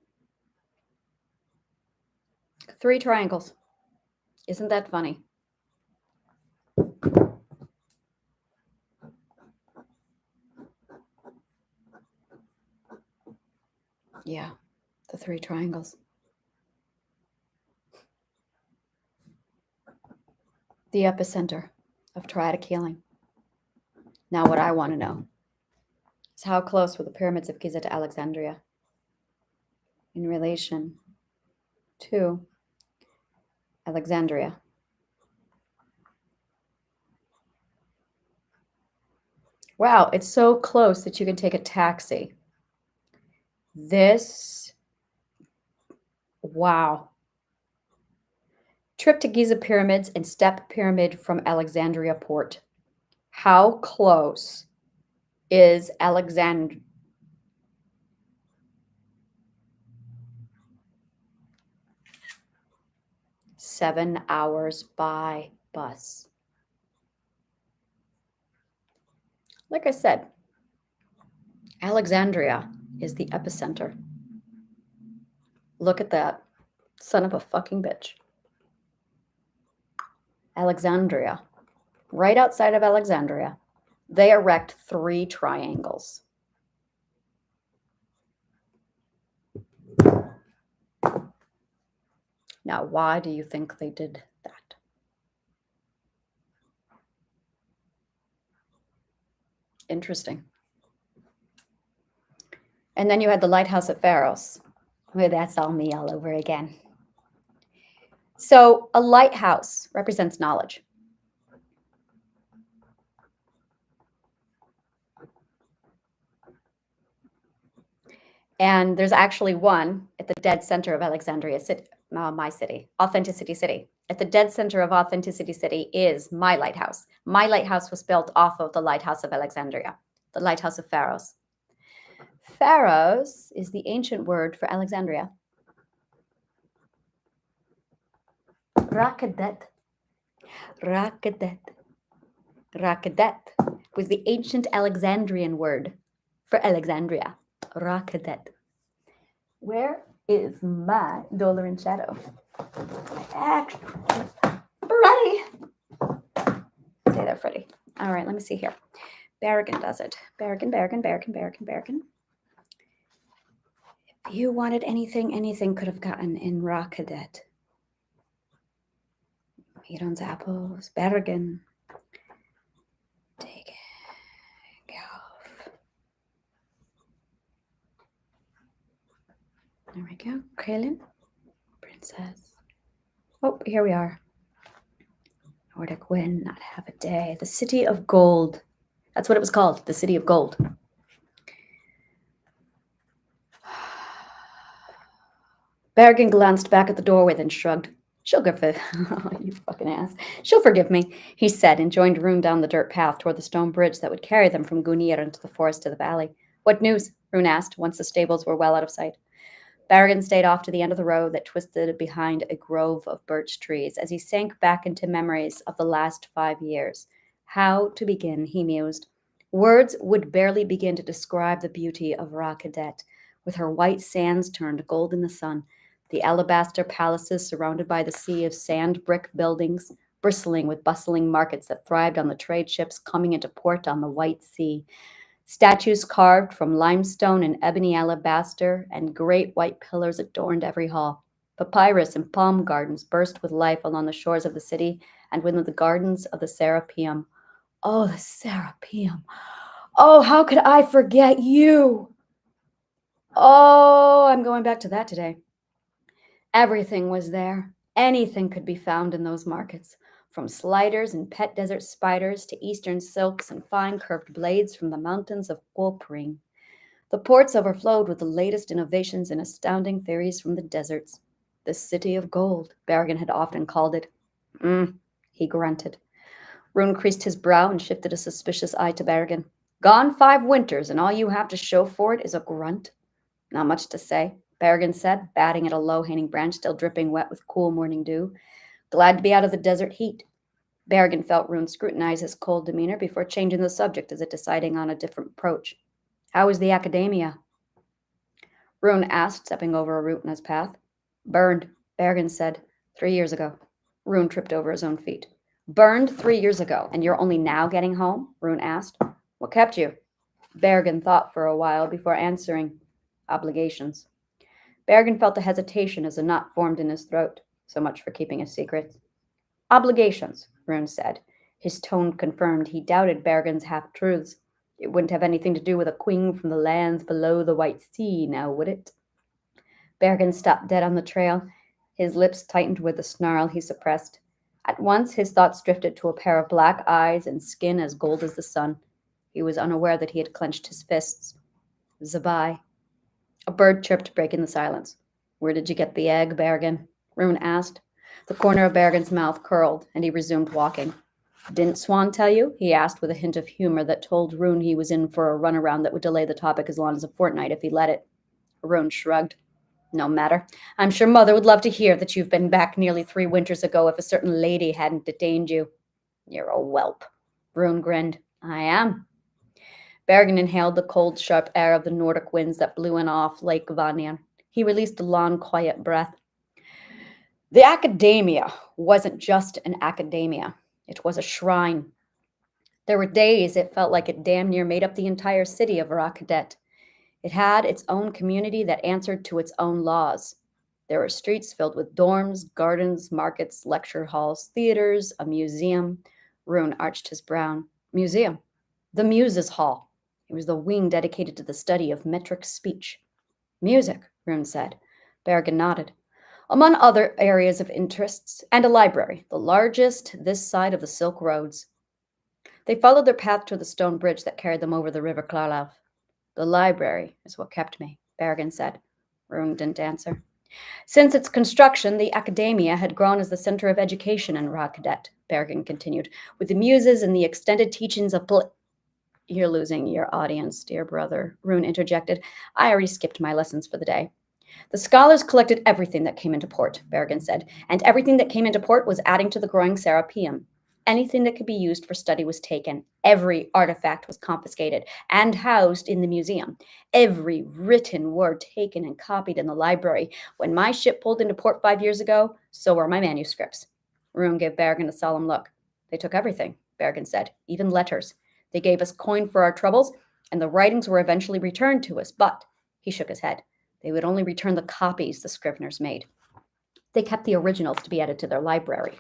3 triangles. Isn't that funny? Yeah, the 3 triangles. the epicenter of Triadic healing. Now, what I want to know is how close were the pyramids of Giza to Alexandria in relation to Alexandria? Wow, it's so close that you can take a taxi. Wow. Trip to Giza pyramids and step pyramid from Alexandria port. How close is Alexandria? 7 hours by bus. Like I said, Alexandria is the epicenter. Look at that. Son of a fucking bitch. Alexandria. Right outside of Alexandria, they erect 3 triangles. Now, why do you think they did that? Interesting. And then you had the lighthouse at Pharos. Well, that's all me all over again. So a lighthouse represents knowledge. And there's actually one at the dead center of Alexandria City, my city, Authenticity City. At the dead center of Authenticity City is my lighthouse. My lighthouse was built off of the lighthouse of Alexandria, the lighthouse of Pharos. Pharos is the ancient word for Alexandria. Rakadet. Rakadet. Rakadet was the ancient Alexandrian word for Alexandria. Rakadet. Where is my dollar in shadow? Freddie. Stay there, Freddie. All right, let me see here. Berrigan does it. Berrigan. If you wanted anything could have gotten in Rakadet. Meat on apples. Berrigan. Take it off. There we go. Krillin. Princess. Oh, here we are. Nordic wind, not have a day. The City of Gold. That's what it was called. The City of Gold. Berrigan glanced back at the doorway, then shrugged. She'll forgive you fucking ass. She'll forgive me, he said, and joined Rune down the dirt path toward the stone bridge that would carry them from Gunir into the forest to the valley. What news? Rune asked, once the stables were well out of sight. Berrigan stayed off to the end of the road that twisted behind a grove of birch trees as he sank back into memories of the last 5 years. How to begin, he mused. Words would barely begin to describe the beauty of Rakadet, with her white sands turned gold in the sun, the alabaster palaces surrounded by the sea of sand brick buildings, bristling with bustling markets that thrived on the trade ships coming into port on the White Sea. Statues carved from limestone and ebony alabaster and great white pillars adorned every hall. Papyrus and palm gardens burst with life along the shores of the city and within the gardens of the Serapeum. Oh, the Serapeum. Oh, how could I forget you? Oh, I'm going back to that today. Everything was there. Anything could be found in those markets, from sliders and pet desert spiders to eastern silks and fine curved blades from the mountains of Guopring. The ports overflowed with the latest innovations and astounding theories from the deserts. The City of Gold, Berrigan had often called it. He grunted. Rune creased his brow and shifted a suspicious eye to Berrigan. Gone 5 winters, and all you have to show for it is a grunt? Not much to say, Berrigan said, batting at a low-hanging branch still dripping wet with cool morning dew. Glad to be out of the desert heat. Berrigan felt Rune scrutinize his cold demeanor before changing the subject as if deciding on a different approach. How is the academia? Rune asked, stepping over a root in his path. Burned, Berrigan said. 3 years ago. Rune tripped over his own feet. Burned 3 years ago, and you're only now getting home? Rune asked. What kept you? Berrigan thought for a while before answering. Obligations. Berrigan felt a hesitation as a knot formed in his throat. So much for keeping a secret. Obligations. Rune said. His tone confirmed he doubted Bergen's half-truths. It wouldn't have anything to do with a queen from the lands below the White Sea, now would it? Bergen stopped dead on the trail. His lips tightened with a snarl he suppressed. At once his thoughts drifted to a pair of black eyes and skin as gold as the sun. He was unaware that he had clenched his fists. Zabai. A bird chirped, breaking the silence. Where did you get the egg, Bergen? Rune asked. The corner of Bergen's mouth curled, and he resumed walking. Didn't Swan tell you? He asked with a hint of humor that told Rune he was in for a runaround that would delay the topic as long as a fortnight if he let it. Rune shrugged. No matter. I'm sure Mother would love to hear that you've been back nearly 3 winters ago if a certain lady hadn't detained you. You're a whelp. Rune grinned. I am. Bergen inhaled the cold, sharp air of the Nordic winds that blew in off Lake Vanir. He released a long, quiet breath. The academia wasn't just an academia. It was a shrine. There were days it felt like it damn near made up the entire city of Rakadet. It had its own community that answered to its own laws. There were streets filled with dorms, gardens, markets, lecture halls, theaters, a museum. Rune arched his brow. Museum. The Muses' Hall. It was the wing dedicated to the study of metric speech. Music, Rune said. Bergen nodded. Among other areas of interests, and a library, the largest this side of the Silk Roads. They followed their path to the stone bridge that carried them over the river Klarlav. The library is what kept me, Bergen said. Rune didn't answer. Since its construction, the academia had grown as the center of education in Rakadet, Bergen continued, with the muses and the extended teachings of You're losing your audience, dear brother, Rune interjected. I already skipped my lessons for the day. The scholars collected everything that came into port, Bergen said, and everything that came into port was adding to the growing Serapeum. Anything that could be used for study was taken. Every artifact was confiscated and housed in the museum. Every written word taken and copied in the library. When my ship pulled into port 5 years ago, so were my manuscripts. Rune gave Bergen a solemn look. They took everything, Bergen said, even letters. They gave us coin for our troubles, and the writings were eventually returned to us, but, he shook his head, they would only return the copies the scriveners made. They kept the originals to be added to their library.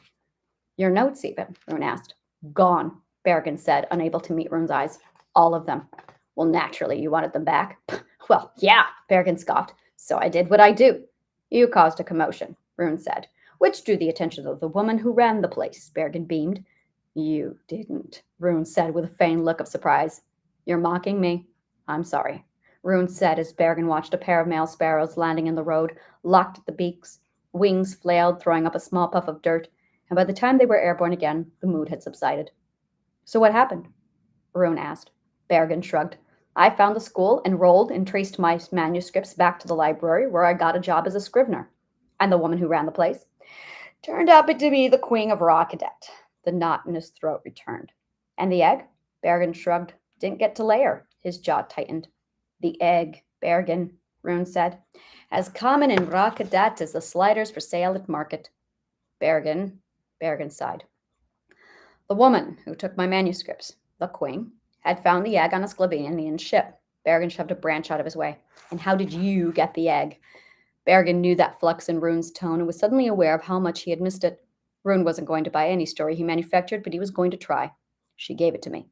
Your notes, even, Rune asked. Gone, Bergen said, unable to meet Rune's eyes. All of them. Well, naturally, you wanted them back. Well, yeah, Bergen scoffed. So I did what I do. You caused a commotion, Rune said, which drew the attention of the woman who ran the place, Bergen beamed. You didn't, Rune said with a feigned look of surprise. You're mocking me? I'm sorry, Rune said as Bergen watched a pair of male sparrows landing in the road, locked at the beaks. Wings flailed, throwing up a small puff of dirt, and by the time they were airborne again, the mood had subsided. So what happened? Rune asked. Bergen shrugged. I found the school, enrolled, and traced my manuscripts back to the library, where I got a job as a scrivener. And the woman who ran the place turned out to be the Queen of Rakadet. The knot in his throat returned. And the egg? Bergen shrugged. Didn't get to lay her. His jaw tightened. The egg, Bergen, Rune said. As common in Rakadet as the sliders for sale at market. Bergen sighed. The woman who took my manuscripts, the Queen, had found the egg on a Sclavenian ship. Bergen shoved a branch out of his way. And how did you get the egg? Bergen knew that flux in Rune's tone and was suddenly aware of how much he had missed it. Rune wasn't going to buy any story he manufactured, but he was going to try. She gave it to me.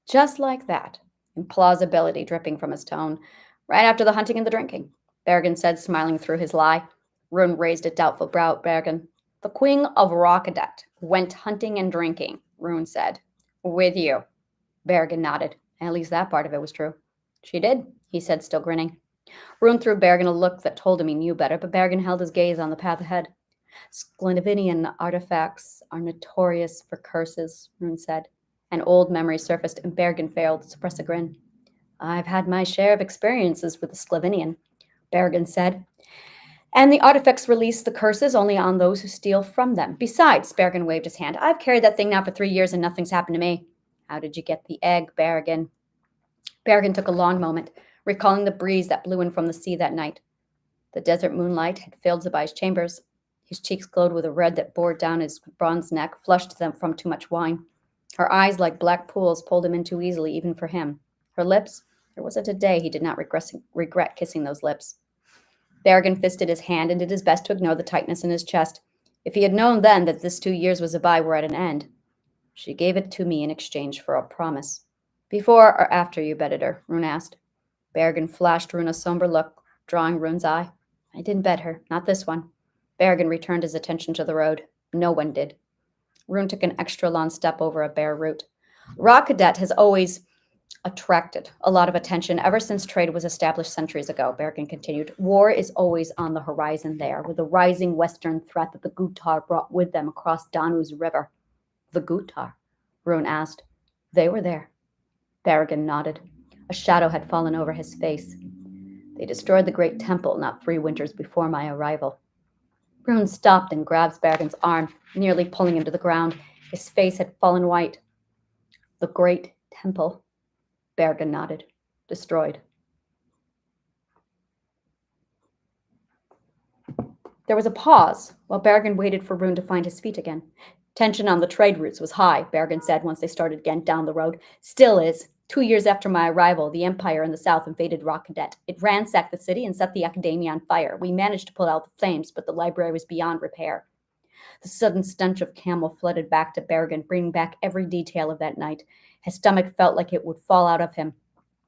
Just like that, implausibility dripping from his tone, right after the hunting and the drinking, Bergen said, smiling through his lie. Rune raised a doubtful brow at Bergen. The Queen of Rakadet went hunting and drinking, Rune said. With you. Bergen nodded. At least that part of it was true. She did, he said, still grinning. Rune threw Bergen a look that told him he knew better, but Bergen held his gaze on the path ahead. Sclavenian artifacts are notorious for curses, Rune said. An old memory surfaced, and Bergen failed to suppress a grin. I've had my share of experiences with the Sclavenian, Bergen said. And the artifacts release the curses only on those who steal from them. Besides, Bergen waved his hand, I've carried that thing now for 3 years and nothing's happened to me. How did you get the egg, Bergen? Bergen took a long moment, recalling the breeze that blew in from the sea that night. The desert moonlight had filled Zabai's chambers. His cheeks glowed with a red that bored down his bronze neck, flushed them from too much wine. Her eyes, like black pools, pulled him in too easily, even for him. Her lips, there wasn't a day he did not regret kissing those lips. Bergen fisted his hand and did his best to ignore the tightness in his chest. If he had known then that this 2 years with Zabai were at an end, She gave it to me in exchange for a promise. Before or after you bedded her? Rune asked. Berrigan flashed Rune a somber look, drawing Rune's eye. I didn't bed her, not this one. Berrigan returned his attention to the road. No one did. Rune took an extra long step over a bare root. Rockadet has always attracted a lot of attention ever since trade was established centuries ago, Berrigan continued. War is always on the horizon there, with the rising western threat that the Gutar brought with them across Danu's river. The Gutar? Rune asked. They were there. Berrigan nodded. A shadow had fallen over his face. They destroyed the great temple not 3 winters before my arrival. Rune stopped and grabbed Berrigan's arm, nearly pulling him to the ground. His face had fallen white. The great temple, Berrigan nodded. Destroyed. There was a pause while Berrigan waited for Rune to find his feet again. Tension on the trade routes was high, Berrigan said once they started again down the road. Still is. 2 years after my arrival, the Empire in the south invaded Rockadet. It ransacked the city and set the Academia on fire. We managed to put out the flames, but the library was beyond repair. The sudden stench of camel flooded back to Berrigan, bringing back every detail of that night. His stomach felt like it would fall out of him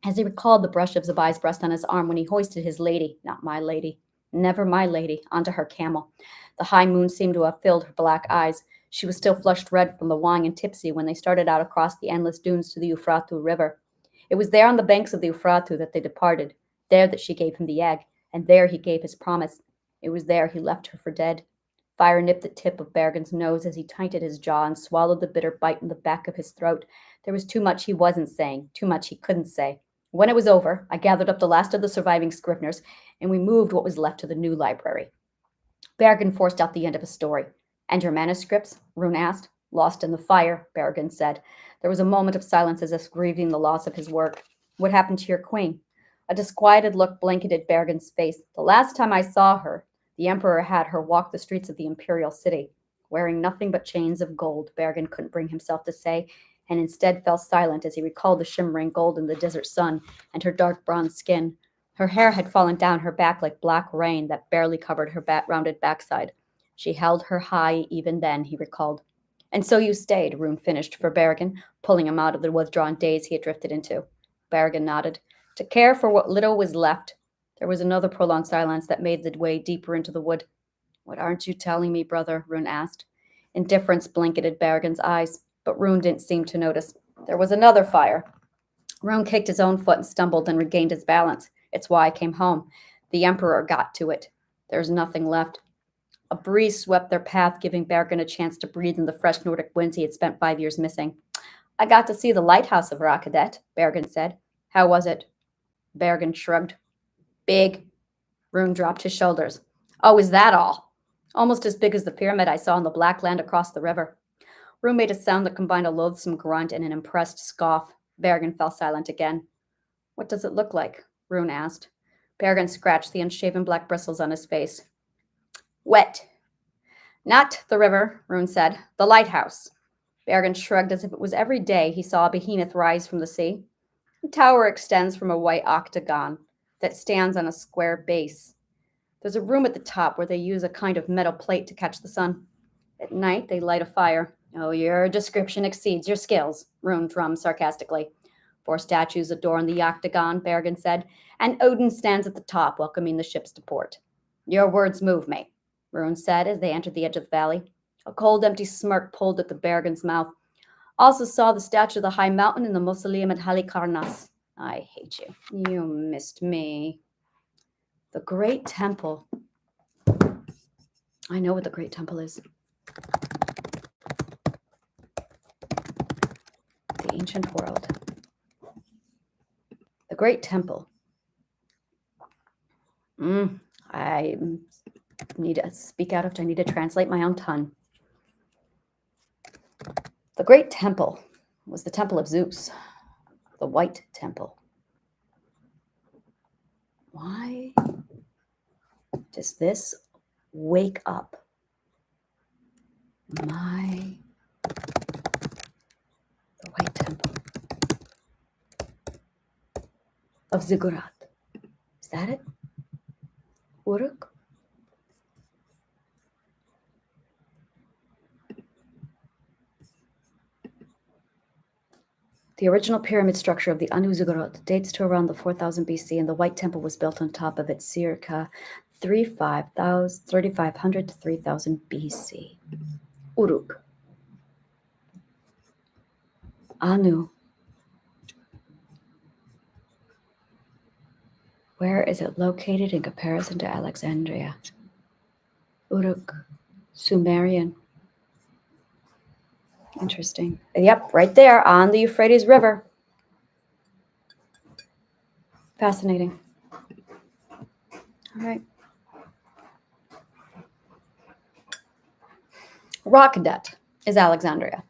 as he recalled the brush of Zabai's breast on his arm when he hoisted his lady, not my lady, never my lady, onto her camel. The high moon seemed to have filled her black eyes. She was still flushed red from the wine and tipsy when they started out across the endless dunes to the Eufratu River. It was there on the banks of the Eufratu that they departed, there that she gave him the egg, and there he gave his promise. It was there he left her for dead. Fire nipped the tip of Berrigan's nose as he tightened his jaw and swallowed the bitter bite in the back of his throat. There was too much he wasn't saying, too much he couldn't say. When it was over, I gathered up the last of the surviving Scriveners, and we moved what was left to the new library. Berrigan forced out the end of a story. And your manuscripts? Rune asked. Lost in the fire, Berrigan said. There was a moment of silence as if grieving the loss of his work. What happened to your queen? A disquieted look blanketed Berrigan's face. The last time I saw her, the Emperor had her walk the streets of the imperial city, wearing nothing but chains of gold, Berrigan couldn't bring himself to say, and instead fell silent as he recalled the shimmering gold in the desert sun and her dark bronze skin. Her hair had fallen down her back like black rain that barely covered her rounded backside. She held her high even then, he recalled. And so you stayed, Rune finished for Berrigan, pulling him out of the withdrawn daze he had drifted into. Berrigan nodded. To care for what little was left. There was another prolonged silence that made the way deeper into the wood. What aren't you telling me, brother? Rune asked. Indifference blanketed Berrigan's eyes, but Rune didn't seem to notice. There was another fire. Rune kicked his own foot and stumbled and regained his balance. It's why I came home. The Emperor got to it. There's nothing left. A breeze swept their path, giving Berrigan a chance to breathe in the fresh Nordic winds he had spent 5 years missing. I got to see the lighthouse of Rockadet, Berrigan said. How was it? Berrigan shrugged. Big. Rune dropped his shoulders. Oh, is that all? Almost as big as the pyramid I saw in the black land across the river. Rune made a sound that combined a loathsome grunt and an impressed scoff. Berrigan fell silent again. What does it look like? Rune asked. Berrigan scratched the unshaven black bristles on his face. Wet. Not the river, Rune said. The lighthouse. Berrigan shrugged as if it was every day he saw a behemoth rise from the sea. The tower extends from a white octagon that stands on a square base. There's a room at the top where they use a kind of metal plate to catch the sun. At night, they light a fire. Oh, your description exceeds your skills, Rune drummed sarcastically. 4 statues adorn the octagon, Berrigan said, and Odin stands at the top, welcoming the ships to port. Your words move me, Rune said as they entered the edge of the valley. A cold, empty smirk pulled at the Berrigan's mouth. Also saw the statue of the high mountain and the mausoleum at Halikarnas. I hate you. You missed me. The Great Temple. I know what the Great Temple is. The ancient world. The Great Temple. I need to speak out after I need to translate my own tongue. The Great Temple was the temple of Zeus, the White Temple. Why does this wake up the White Temple of Ziggurat? Is that it? Uruk? The original pyramid structure of the Anu Ziggurat dates to around the 4000 BC, and the White Temple was built on top of it circa 3500 to 3000 BC. Uruk. Anu. Where is it located in comparison to Alexandria? Uruk. Sumerian. Interesting. Yep, right there on the Euphrates River. Fascinating. All right. Rockdet is Alexandria.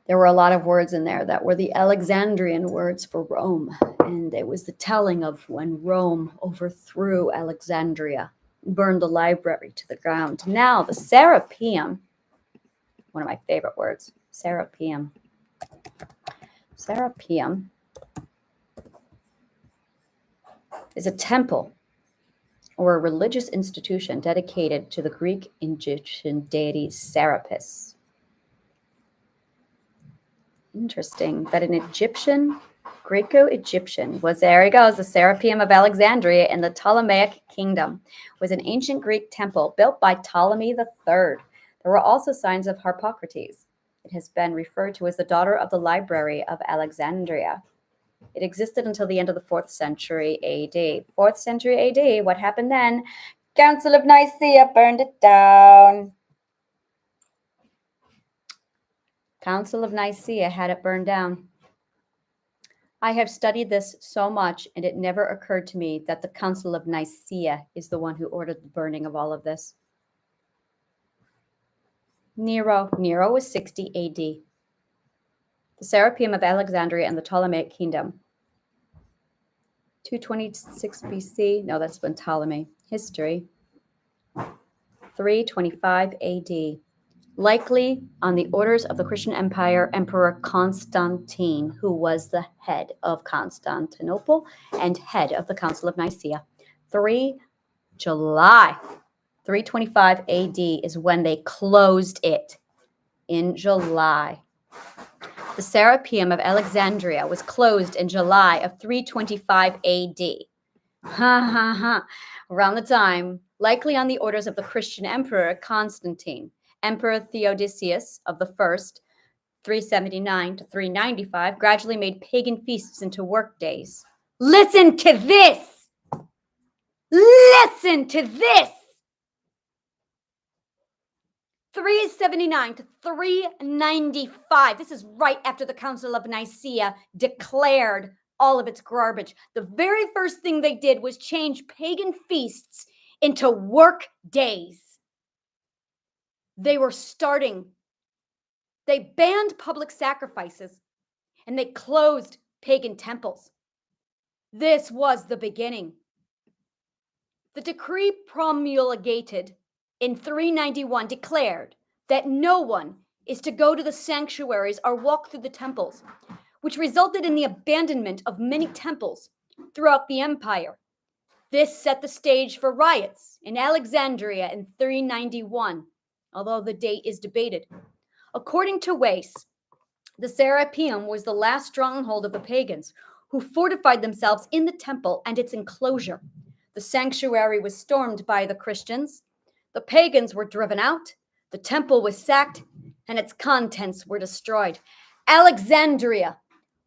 There were a lot of words in there that were the Alexandrian words for Rome. And it was the telling of when Rome overthrew Alexandria, burned the library to the ground. Now, the Serapeum, one of my favorite words, Serapeum. Serapeum is a temple or a religious institution dedicated to the Greek Egyptian deity Serapis. Interesting that an Egyptian, Greco-Egyptian, was, there he goes, the Serapeum of Alexandria in the Ptolemaic kingdom, was an ancient Greek temple built by Ptolemy III. There were also signs of Harpocrates. It has been referred to as the daughter of the Library of Alexandria. It existed until the end of the 4th century AD. 4th century AD, what happened then? Council of Nicaea burned it down. Council of Nicaea had it burned down. I have studied this so much, and it never occurred to me that the Council of Nicaea is the one who ordered the burning of all of this. Nero was 60 AD. The Serapeum of Alexandria and the Ptolemaic kingdom. 226 BC. No, that's when Ptolemy. History. 325 AD. Likely on the orders of the Christian Empire, Emperor Constantine, who was the head of Constantinople and head of the Council of Nicaea. July 325 AD is when they closed it, in July. The Serapeum of Alexandria was closed in July of 325 AD. Around the time, likely on the orders of the Christian Emperor Constantine. Emperor Theodosius of the First, 379 to 395, gradually made pagan feasts into work days. Listen to this! Listen to this! 379 to 395. This is right after the Council of Nicaea declared all of its garbage. The very first thing they did was change pagan feasts into work days. They banned public sacrifices, and they closed pagan temples. This was the beginning. The decree promulgated in 391 declared that no one is to go to the sanctuaries or walk through the temples, which resulted in the abandonment of many temples throughout the empire. This set the stage for riots in Alexandria in 391, although the date is debated. According to Wace, the Serapeum was the last stronghold of the pagans, who fortified themselves in the temple and its enclosure. The sanctuary was stormed by the Christians. The pagans were driven out. The temple was sacked, and its contents were destroyed. Alexandria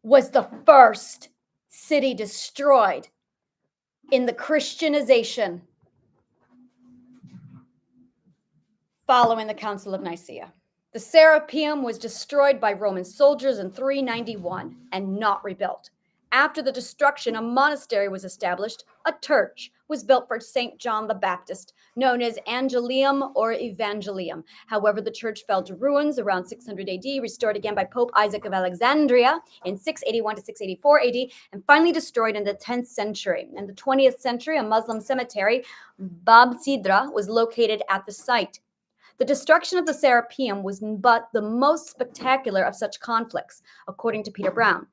was the first city destroyed in the Christianization following the Council of Nicaea. The Serapeum was destroyed by Roman soldiers in 391 and not rebuilt. After the destruction, a monastery was established. A church was built for St. John the Baptist, known as Angelium or Evangelium. However, the church fell to ruins around 600 AD, restored again by Pope Isaac of Alexandria in 681 to 684 AD, and finally destroyed in the 10th century. In the 20th century, a Muslim cemetery, Bab Sidra, was located at the site. The destruction of the Serapeum was but the most spectacular of such conflicts, according to Peter Brown.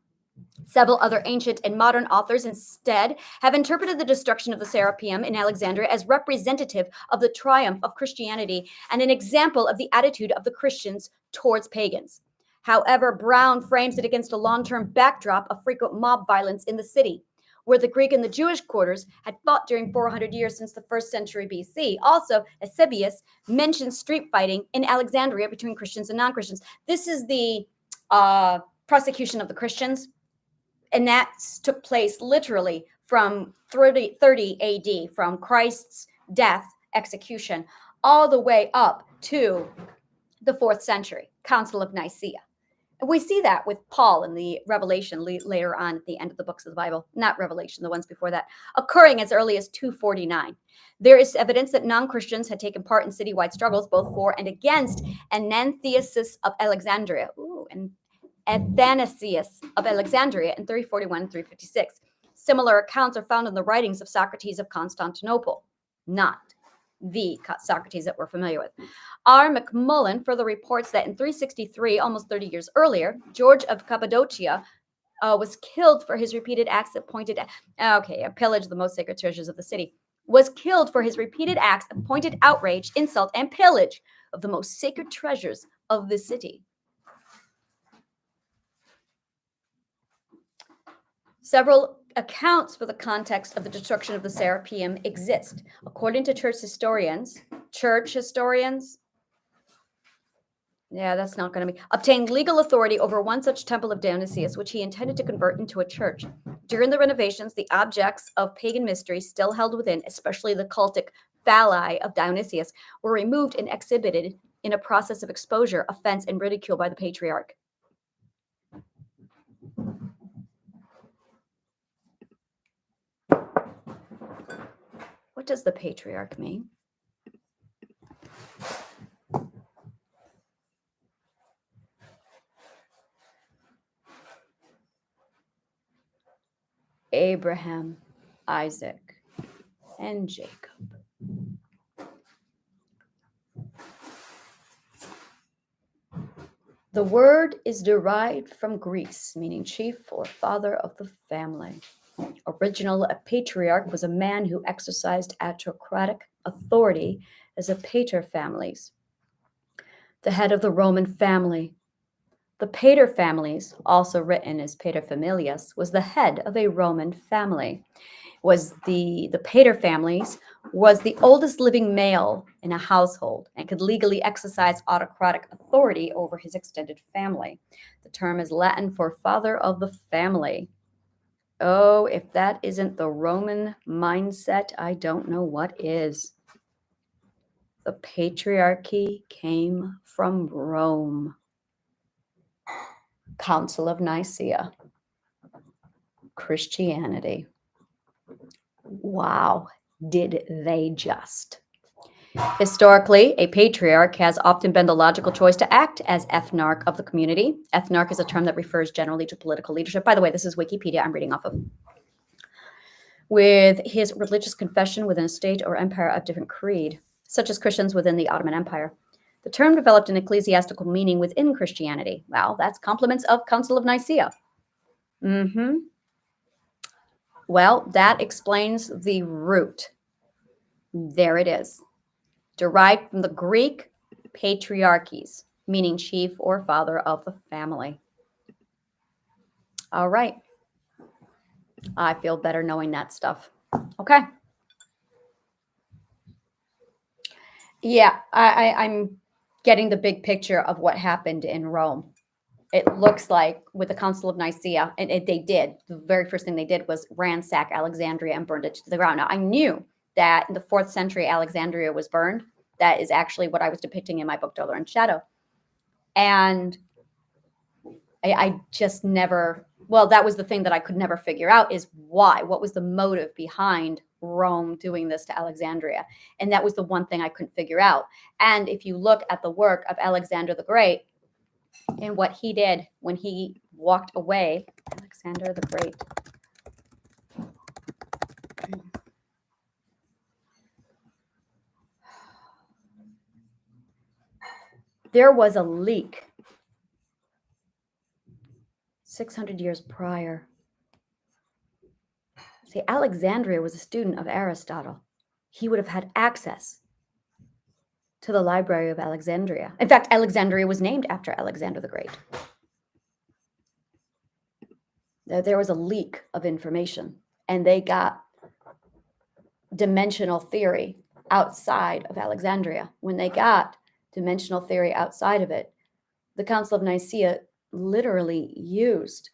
Several other ancient and modern authors instead have interpreted the destruction of the Serapeum in Alexandria as representative of the triumph of Christianity and an example of the attitude of the Christians towards pagans. However, Brown frames it against a long-term backdrop of frequent mob violence in the city, where the Greek and the Jewish quarters had fought during 400 years since the 1st century BC. Also, Eusebius mentions street fighting in Alexandria between Christians and non-Christians. This is the prosecution of the Christians, and that took place literally from 30 AD, from Christ's death, execution, all the way up to the 4th century, Council of Nicaea. And we see that with Paul in the Revelation later on at the end of the books of the Bible, not Revelation, the ones before that, occurring as early as 249. There is evidence that non-Christians had taken part in citywide struggles, both for and against Ananthius of Alexandria, and Athanasius of Alexandria in 341 and 356. Similar accounts are found in the writings of Socrates of Constantinople, not the Socrates that we're familiar with. R. McMullen further reports that in 363, almost 30 years earlier, George of Cappadocia was killed for his repeated acts that pointed at, pillage the most sacred treasures of the city, was killed for his repeated acts of pointed outrage, insult, and pillage of the most sacred treasures of the city. Several accounts for the context of the destruction of the Serapeum exist. According to church historians, that's not going to be, obtained legal authority over one such temple of Dionysius, which he intended to convert into a church. During the renovations, the objects of pagan mystery still held within, especially the cultic phalli of Dionysius, were removed and exhibited in a process of exposure, offense, and ridicule by the patriarch. What does the patriarch mean? Abraham, Isaac, and Jacob. The word is derived from Greece, meaning chief or father of the family. Original, a patriarch was a man who exercised autocratic authority as a pater families, the head of the Roman family. The pater families, also written as paterfamilias, was the head of a Roman family. The pater families was the oldest living male in a household and could legally exercise autocratic authority over his extended family. The term is Latin for father of the family. Oh, if that isn't the Roman mindset, I don't know what is. The patriarchy came from Rome. Council of Nicaea. Christianity. Wow, did they just. Historically, a patriarch has often been the logical choice to act as ethnarch of the community. Ethnarch is a term that refers generally to political leadership. By the way, this is Wikipedia I'm reading off of. With his religious confession within a state or empire of different creed, such as Christians within the Ottoman Empire. The term developed an ecclesiastical meaning within Christianity. Well, that's compliments of Council of Nicaea. Well, that explains the root. There it is. Derived from the Greek patriarches, meaning chief or father of the family. All right. I feel better knowing that stuff. Okay. Yeah, I'm getting the big picture of what happened in Rome. It looks like with the Council of Nicaea, and they did, the very first thing they did was ransack Alexandria and burned it to the ground. Now, I knew that in the 4th century, Alexandria was burned. That is actually what I was depicting in my book, Dolor and Shadow. And I just never, well, that was the thing that I could never figure out is why. What was the motive behind Rome doing this to Alexandria? And that was the one thing I couldn't figure out. And if you look at the work of Alexander the Great and what he did when he walked away, Alexander the Great. There was a leak 600 years prior. See, Alexandria was a student of Aristotle. He would have had access to the Library of Alexandria. In fact, Alexandria was named after Alexander the Great. There was a leak of information, and they got dimensional theory outside of Alexandria. When they got dimensional theory outside of it, the Council of Nicaea literally used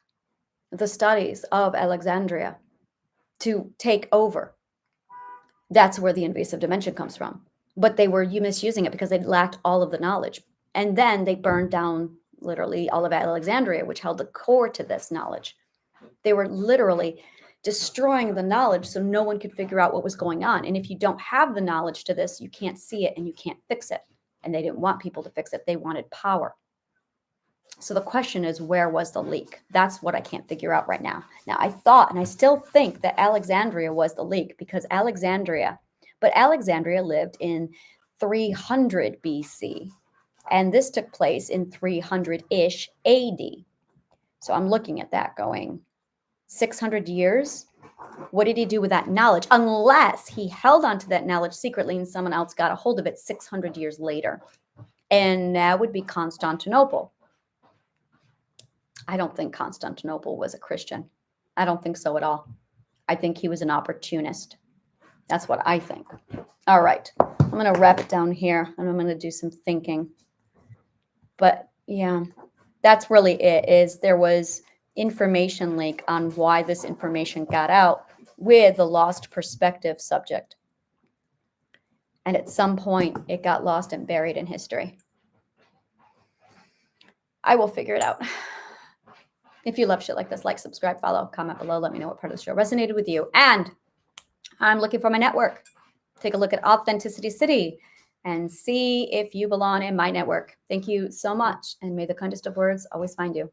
the studies of Alexandria to take over. That's where the invasive dimension comes from. But they were misusing it because they lacked all of the knowledge. And then they burned down literally all of Alexandria, which held the core to this knowledge. They were literally destroying the knowledge so no one could figure out what was going on. And if you don't have the knowledge to this, you can't see it and you can't fix it. And they didn't want people to fix it. They wanted power. So the question is, where was the leak? That's what I can't figure out right now. Now, I thought, and I still think that Alexandria was the leak because Alexandria lived in 300 BC. And this took place in 300-ish AD. So I'm looking at that going, 600 years? What did he do with that knowledge? Unless he held on to that knowledge secretly and someone else got a hold of it 600 years later. And that would be Constantinople. I don't think Constantinople was a Christian. I don't think so at all. I think he was an opportunist. That's what I think. All right. I'm going to wrap it down here and I'm going to do some thinking. But yeah, that's really it. Is there was information leak on why this information got out with the lost perspective subject. And at some point, it got lost and buried in history. I will figure it out. If you love shit like this, like, subscribe, follow, comment below. Let me know what part of the show resonated with you. And I'm looking for my network. Take a look at Authenticity City and see if you belong in my network. Thank you so much. And may the kindest of words always find you.